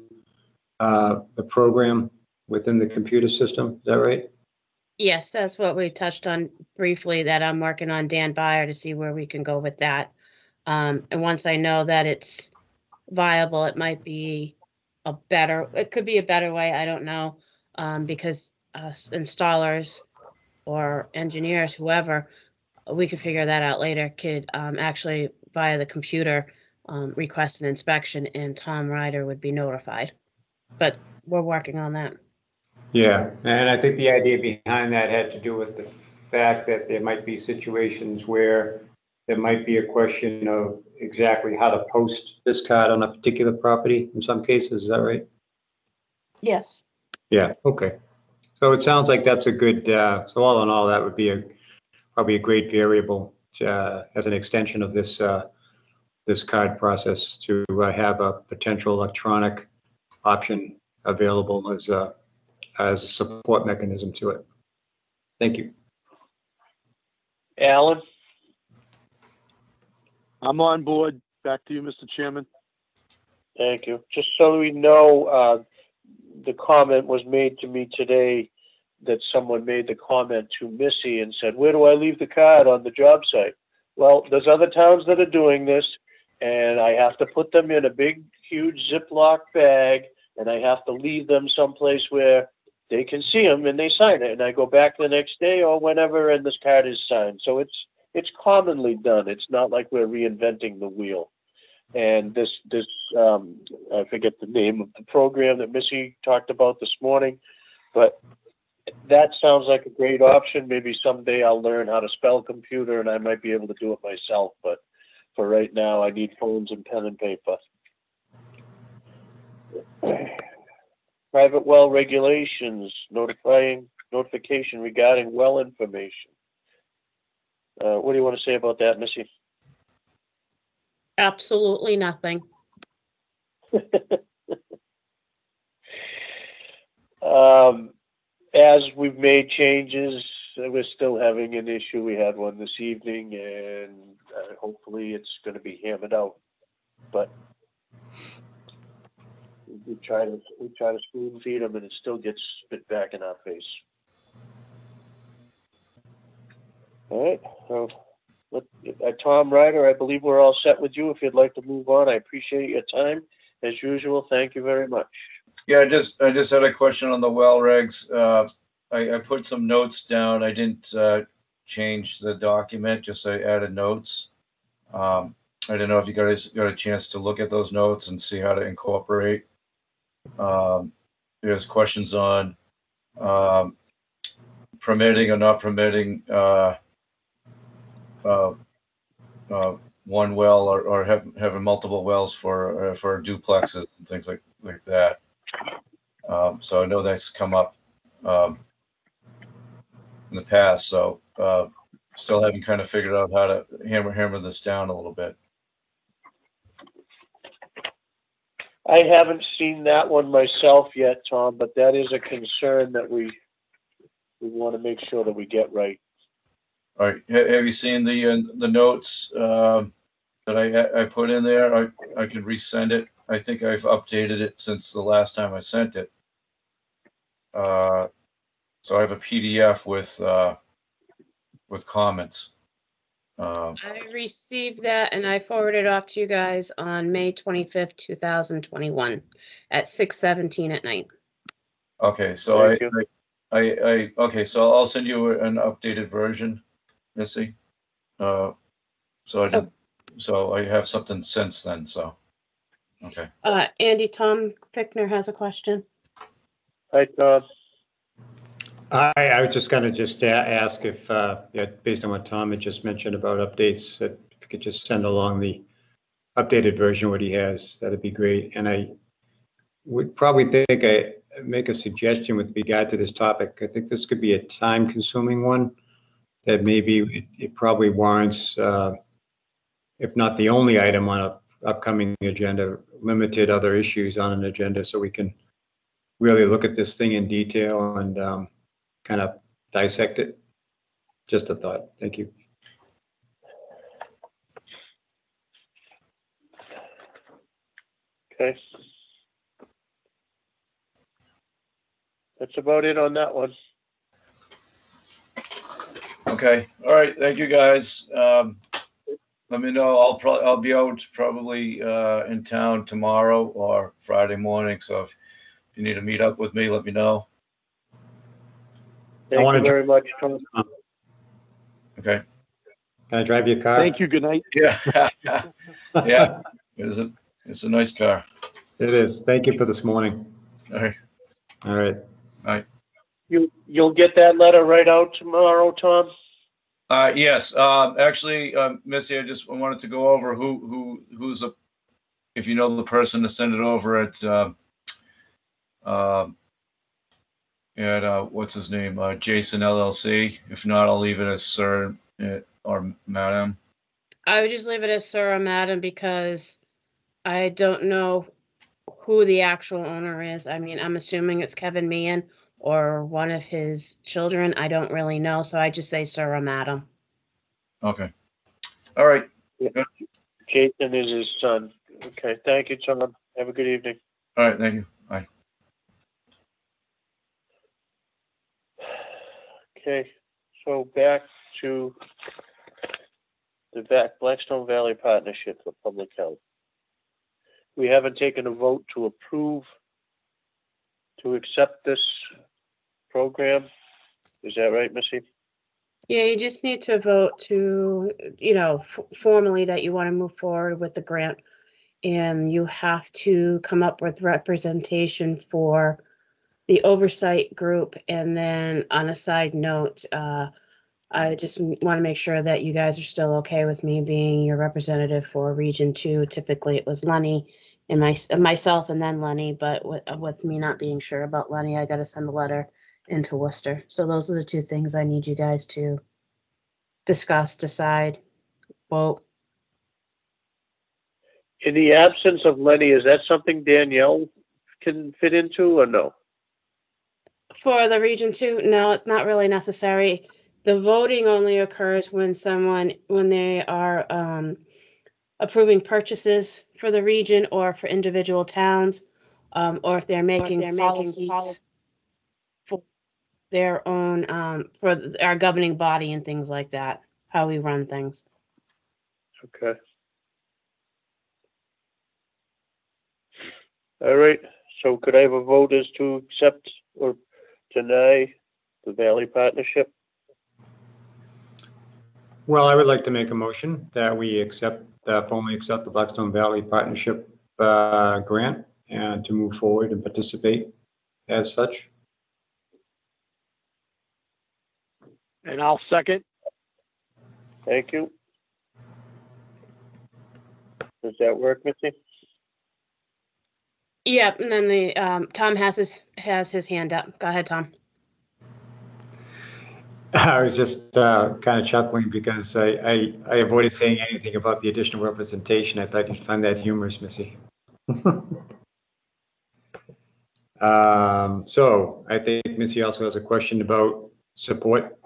the program within the computer system? Is that right? Yes, that's what we touched on briefly, that I'm working on Dan Byer to see where we can go with that. And once I know that it's viable, it might be it could be a better way, I don't know, because us installers or engineers, whoever, we could figure that out later, could actually via the computer request an inspection and Tom Ryder would be notified. But we're working on that. Yeah, and I think the idea behind that had to do with the fact that there might be situations where there might be a question of exactly how to post this card on a particular property in some cases. Is that right? Yes. Yeah, okay. So it sounds like that's a good, so all in all, that would be probably a great variable as an extension of this this card process to have a potential electronic option available as a support mechanism to it. Thank you. Alan? I'm on board. Back to you, Mr. Chairman. Thank you. Just so we know, the comment was made to me today that someone made the comment to Missy and said, where do I leave the card on the job site? Well, there's other towns that are doing this, and I have to put them in a big, huge Ziploc bag, and I have to leave them someplace where they can see them and they sign it. And I go back the next day or whenever, and this card is signed. So it's commonly done. It's not like we're reinventing the wheel. And this I forget the name of the program that Missy talked about this morning, but that sounds like a great option. Maybe someday I'll learn how to spell computer and I might be able to do it myself. But for right now, I need phones and pen and paper. Private well regulations, notification regarding well information. What do you want to say about that, Missy? Absolutely nothing. As we've made changes, we're still having an issue. We had one this evening, and hopefully it's going to be hammered out. But we try to spoon feed them, and it still gets spit back in our face. All right. So, Tom Ryder, I believe we're all set with you. If you'd like to move on, I appreciate your time as usual. Thank you very much. Yeah, I just had a question on the well regs. I put some notes down. I didn't change the document, just I added notes. I don't know if you guys got a chance to look at those notes and see how to incorporate. There's questions on permitting or not permitting one well or having multiple wells for duplexes and things like that. So I know that's come up in the past. So still haven't kind of figured out how to hammer this down a little bit. I haven't seen that one myself yet, Tom, but that is a concern that we want to make sure that we get right. All right. Have you seen the notes that I put in there? I can resend it. I think I've updated it since the last time I sent it. So I have a PDF with comments. I received that and I forwarded it off to you guys on May 25th, 2021 at 6:17 at night. Okay, so okay, so I'll send you an updated version, Missy. So I have something since then. So okay. Andy, Tom Fickner has a question. Hi, Tom. I was just going to ask if, based on what Tom had just mentioned about updates, if you could just send along the updated version what he has, that'd be great. And I would probably think I make a suggestion with regard to this topic. I think this could be a time-consuming one that maybe it probably warrants, if not the only item on an upcoming agenda, limited other issues on an agenda so we can really look at this thing in detail and kind of dissect it. Just a thought. Thank you. Okay. That's about it on that one. Okay, all right, thank you, guys. Let me know. I'll be out probably in town tomorrow or Friday morning. So if you need to meet up with me, let me know. Thank wanna you very much, Tom. Okay. Can I drive your car? Thank you. Good night. Yeah. Yeah. It's a nice car. It is. Thank you for this morning. All right. All right. Bye. You'll get that letter right out tomorrow, Tom? Yes. Actually, Missy, I wanted to go over who's if you know the person to send it over at what's his name? Jason LLC. If not, I'll leave it as Sir or Madam. I would just leave it as Sir or Madam because I don't know who the actual owner is. I mean, I'm assuming it's Kevin Meehan or one of his children. I don't really know, so I just say Sir or Madam. Okay. All right. Yeah. Jason is his son. Okay, thank you, Tom. Have a good evening. All right, thank you. Bye. Okay, so back to the Blackstone Valley Partnership for Public Health. We haven't taken a vote to approve, to accept this program. Is that right, Missy? Yeah, you just need to vote to, formally that you want to move forward with the grant. And you have to come up with representation for the oversight group. And then on a side note, I just want to make sure that you guys are still okay with me being your representative for Region 2. Typically, it was Lenny and myself and then Lenny, but with me not being sure about Lenny, I got to send a letter into Worcester. So those are the two things I need you guys to discuss, decide, vote. In the absence of Lenny, is that something Danielle can fit into or no? For the Region 2, no, it's not really necessary. The voting only occurs when they are approving purchases for the region or for individual towns, or if they're making policies for their own, for our governing body and things like that, how we run things. Okay. All right, so could I have a vote as to accept or deny the Valley Partnership? Well, I would like to make a motion that we formally accept the Blackstone Valley Partnership grant and to move forward and participate as such. And I'll second. Thank you. Does that work, Missy? Yep, and then Tom has his hand up. Go ahead, Tom. I was just kind of chuckling because I avoided saying anything about the additional representation. I thought you'd find that humorous, Missy. So I think Missy also has a question about support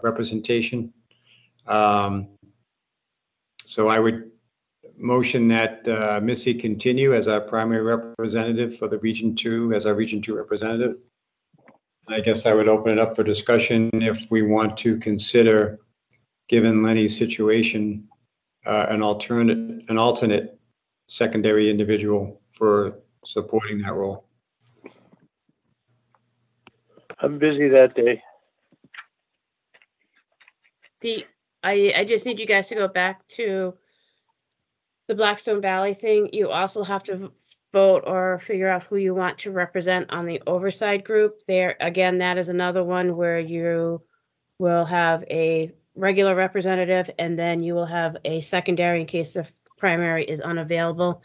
representation. So I would motion that Missy continue as our primary representative for the Region 2, as our Region 2 representative. I guess I would open it up for discussion if we want to consider, given Lenny's situation, an alternate secondary individual for supporting that role. I'm busy that day. I just need you guys to go back to the Blackstone Valley thing. You also have to vote or figure out who you want to represent on the oversight group. There, again, that is another one where you will have a regular representative and then you will have a secondary in case the primary is unavailable.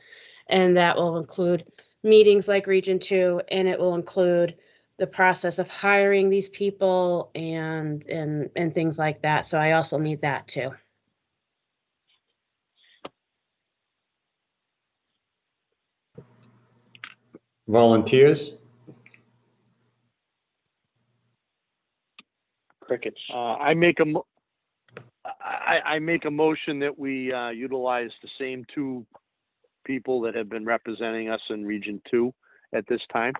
And that will include meetings like Region 2, and it will include the process of hiring these people and things like that. So I also need that too. Volunteers? Crickets. I make a motion that we utilize the same two people that have been representing us in Region 2 at this time?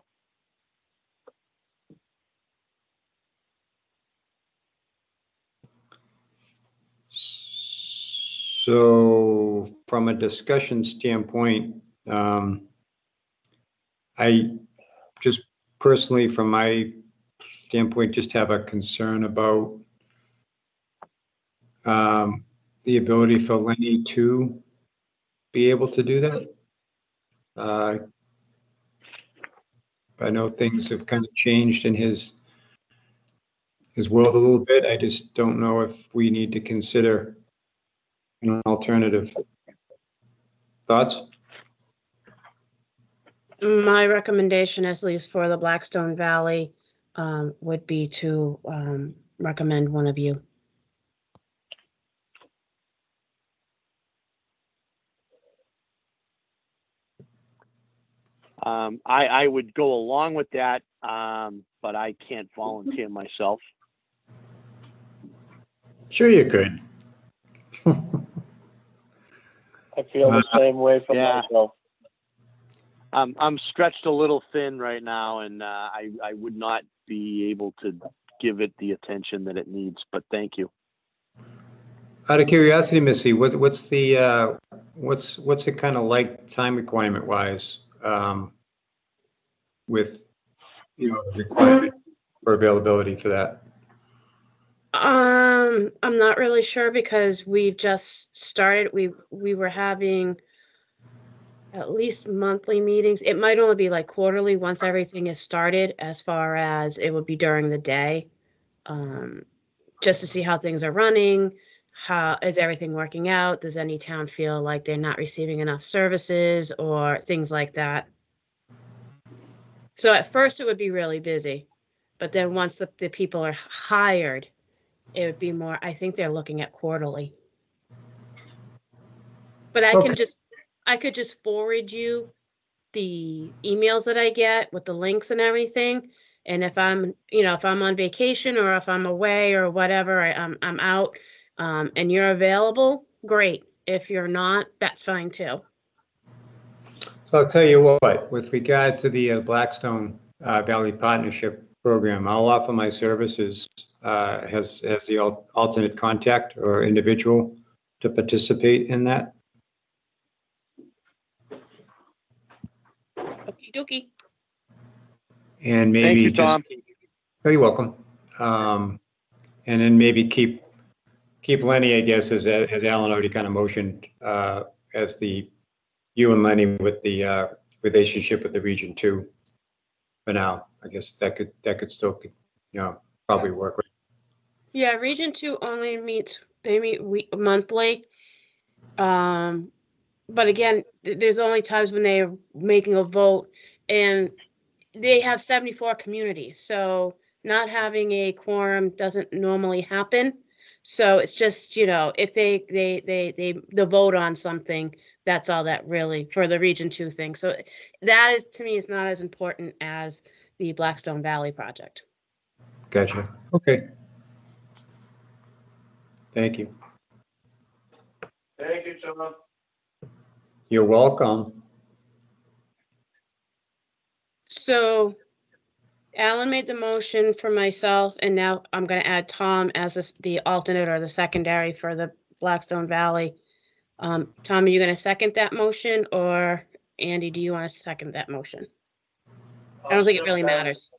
So from a discussion standpoint, I just personally, from my standpoint, just have a concern about the ability for Lenny to be able to do that. I know things have kind of changed in his world a little bit. I just don't know if we need to consider an alternative. Thoughts? My recommendation, at least for the Blackstone Valley, would be to recommend one of you. I would go along with that, but I can't volunteer myself. Sure you could. I feel the same way for Yeah. myself. I'm stretched a little thin right now, and I would not be able to give it the attention that it needs, but thank you. Out of curiosity, Missy, what's the what's it kind of like time requirement wise, with, you know, the requirement for availability for that? I'm not really sure because we've just started. We were having at least monthly meetings. It might only be like quarterly once everything is started, as far as it would be during the day. Just to see how things are running, how is everything working out? Does any town feel like they're not receiving enough services or things like that? So at first it would be really busy, but then once the people are hired, it would be more, I think they're looking at quarterly. But I could just forward you the emails that I get with the links and everything. And if I'm, if I'm on vacation or if I'm away or whatever, I'm out, and you're available, great. If you're not, that's fine too. So I'll tell you what, with regard to the Blackstone Valley Partnership Program, I'll offer my services as the alternate contact or individual to participate in that. Okie dokie. And maybe Thank you, just, Tom. oh, you're welcome. And then maybe keep Lenny, I guess, as Alan already kind of motioned, as you and Lenny with the relationship with the Region 2 for now. I guess that could still, probably work. Right? Yeah, Region 2 only meets monthly. But again, there's only times when they're making a vote, and they have 74 communities. So not having a quorum doesn't normally happen. So it's just, if they vote on something, that's all that really for the Region 2 thing. So that is, to me, is not as important as the Blackstone Valley project. Gotcha. Okay. Thank you. Thank you, Tom. You're welcome. So Alan made the motion for myself, and now I'm going to add Tom as the alternate or the secondary for the Blackstone Valley. Tom, are you going to second that motion, or Andy, do you want to second that motion? I don't think it really matters.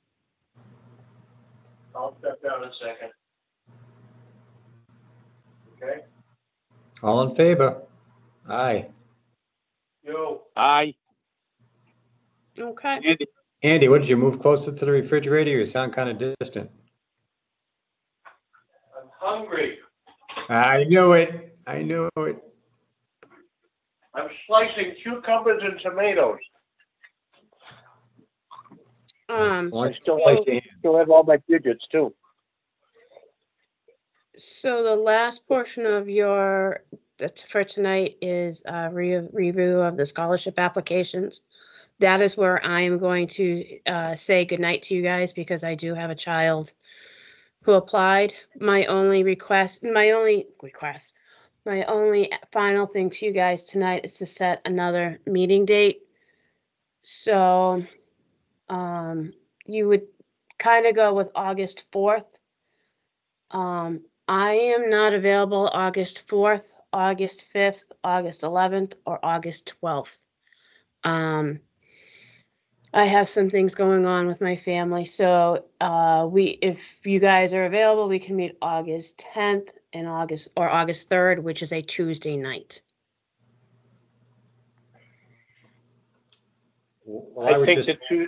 I'll step down a second. Okay? All in favor? Aye. Yo. Aye. Okay. Andy, what did you move closer to the refrigerator? You sound kind of distant. I'm hungry. I knew it. I knew it. I'm slicing cucumbers and tomatoes. I still have all my digits too. So the last portion of for tonight is review of the scholarship applications. That is where I am going to say goodnight to you guys, because I do have a child who applied. My only my only final thing to you guys tonight is to set another meeting date. So, you would kind of go with August 4th. I am not available August 4th, August 5th, August 11th, or August 12th. I have some things going on with my family, so if you guys are available, we can meet August 10th and August 3rd, which is a Tuesday night. Well, I would think just, the two,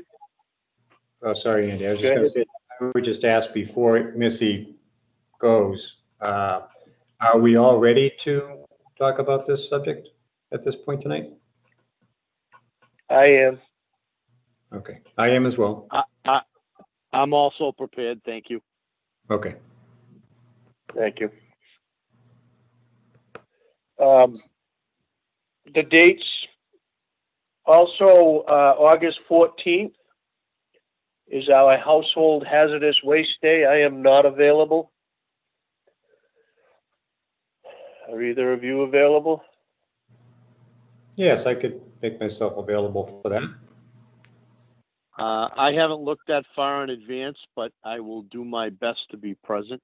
oh, sorry, Andy, I was Go just gonna ahead. say, I would just ask before Missy goes, are we all ready to talk about this subject at this point tonight? I am. Okay, I am as well. I'm also prepared. Thank you. Okay. Thank you. The dates, also, August 14th is our Household Hazardous Waste Day. I am not available. Are either of you available? Yes, I could make myself available for that. I haven't looked that far in advance, but I will do my best to be present.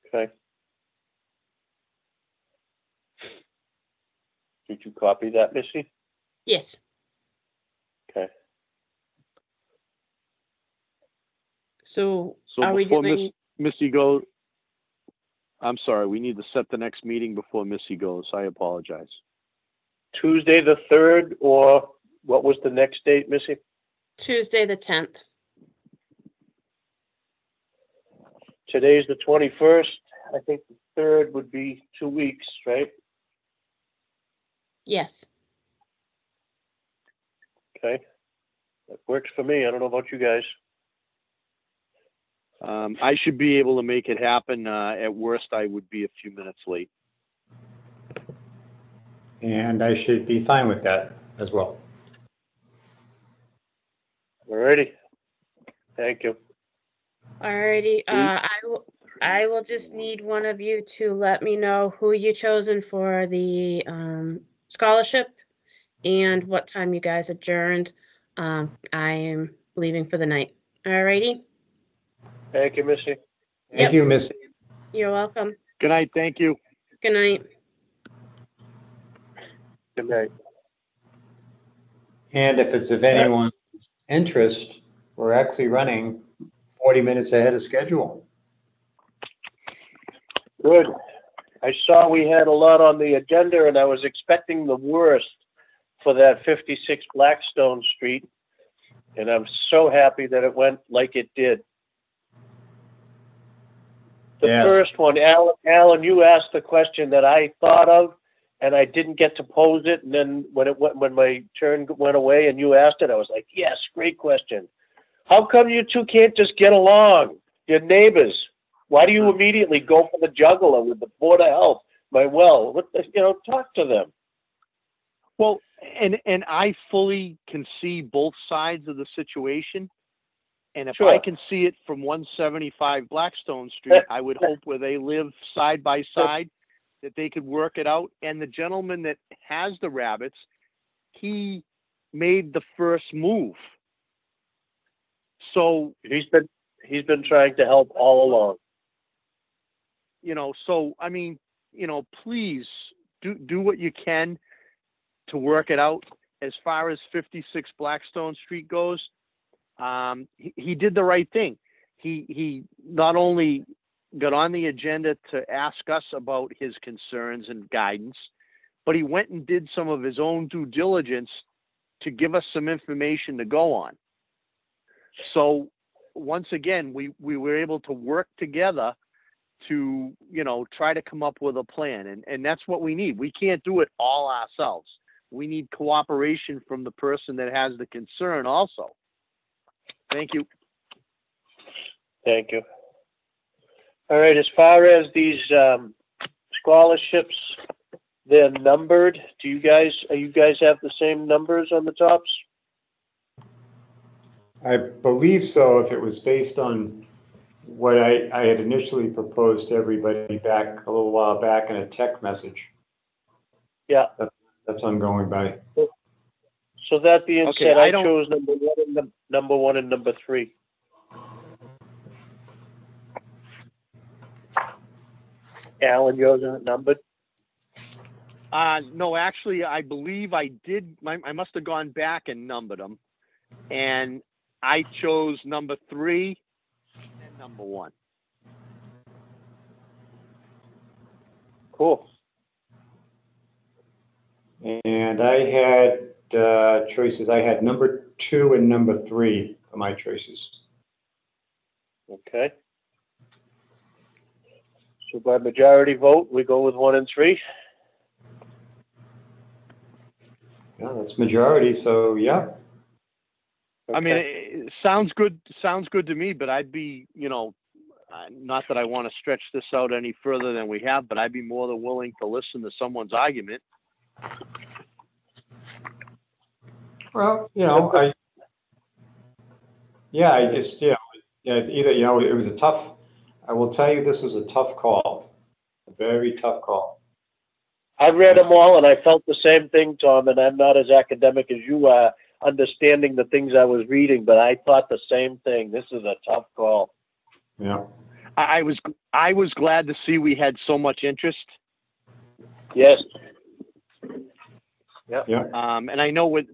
Okay. Did you copy that, Missy? Yes. Okay. So So are we before doing, Missy goes, I'm sorry, we need to set the next meeting before Missy goes. I apologize. Tuesday the 3rd, or what was the next date, Missy? Tuesday the 10th? Today's the 21st. I think the 3rd would be 2 weeks, right? Yes. Okay. That works for me. I don't know about you guys. I should be able to make it happen. At worst, I would be a few minutes late. And I should be fine with that as well. Alrighty. Thank you. Alrighty, I will just need one of you to let me know who you chosen for the scholarship and what time you guys adjourned. I am leaving for the night. Alrighty, Thank you, Missy. Thank you, Missy. you're welcome. Good night. Thank you. Good night. Good night. And if it's of anyone's interest, we're actually running 40 minutes ahead of schedule. Good. I saw we had a lot on the agenda, and I was expecting the worst for that 56 Blackstone Street. And I'm so happy that it went like it did. The Yes. first one, Alan, you asked the question that I thought of, and I didn't get to pose it. And then when my turn went away and you asked it, I was like, yes, great question. How come you two can't just get along? You're neighbors. Why do you immediately go for the juggler with the Board of Health? Talk to them. Well, and I fully can see both sides of the situation. And if Sure. I can see it from 175 Blackstone Street, I would hope where they live side by side that they could work it out. And the gentleman that has the rabbits, he made the first move. So he's been trying to help all along. So I mean, please do what you can to work it out. As far as 56 Blackstone Street goes, he did the right thing. He not only got on the agenda to ask us about his concerns and guidance, but he went and did some of his own due diligence to give us some information to go on. So once again, we were able to work together to, try to come up with a plan. And that's what we need. We can't do it all ourselves. We need cooperation from the person that has the concern also. Thank you. Thank you. All right, as far as these scholarships, they're numbered. Do you guys have the same numbers on the tops? I believe so. If it was based on what I had initially proposed to everybody back a little while back in a text message. Yeah. That's ongoing by. So that being Okay, said, I I don't- chose number one and number 3. Alan, yours are numbered? No, actually, I believe I did. I must have gone back and numbered them, and I chose number 3 and number 1. Cool. And I had choices. I had number 2 and number 3 for my choices. Okay. So by majority vote, we go with 1 and 3. Yeah, that's majority. So yeah. I mean, it sounds good. Sounds good to me. But I'd be, not that I want to stretch this out any further than we have, but I'd be more than willing to listen to someone's argument. Well, I just, it's either, it was a tough, I will tell you, this was a tough call, a very tough call. I've read them all, and I felt the same thing, Tom, and I'm not as academic as you are, understanding the things I was reading, but I thought the same thing. This is a tough call. Yeah. I was glad to see we had so much interest. Yes. Yep. Yeah. And I know with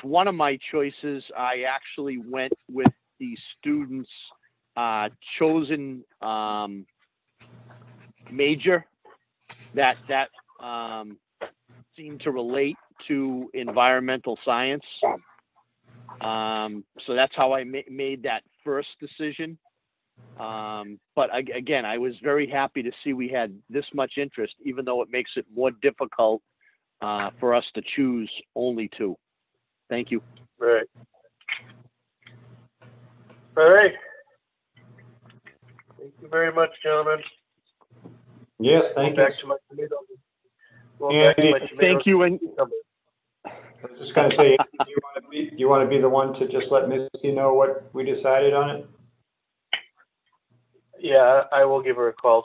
one of my choices, I actually went with the students' chosen major that seemed to relate to environmental science. So that's how I made that first decision. But again, I was very happy to see we had this much interest, even though it makes it more difficult for us to choose only 2. Thank you. Right. All right. Thank you very much, gentlemen. Yes, thank you. Back to my tomato. Going back to my Andy, tomato. Thank you. And I was just going to say, do you want to be the one to just let Misty know what we decided on it? Yeah, I will give her a call tomorrow.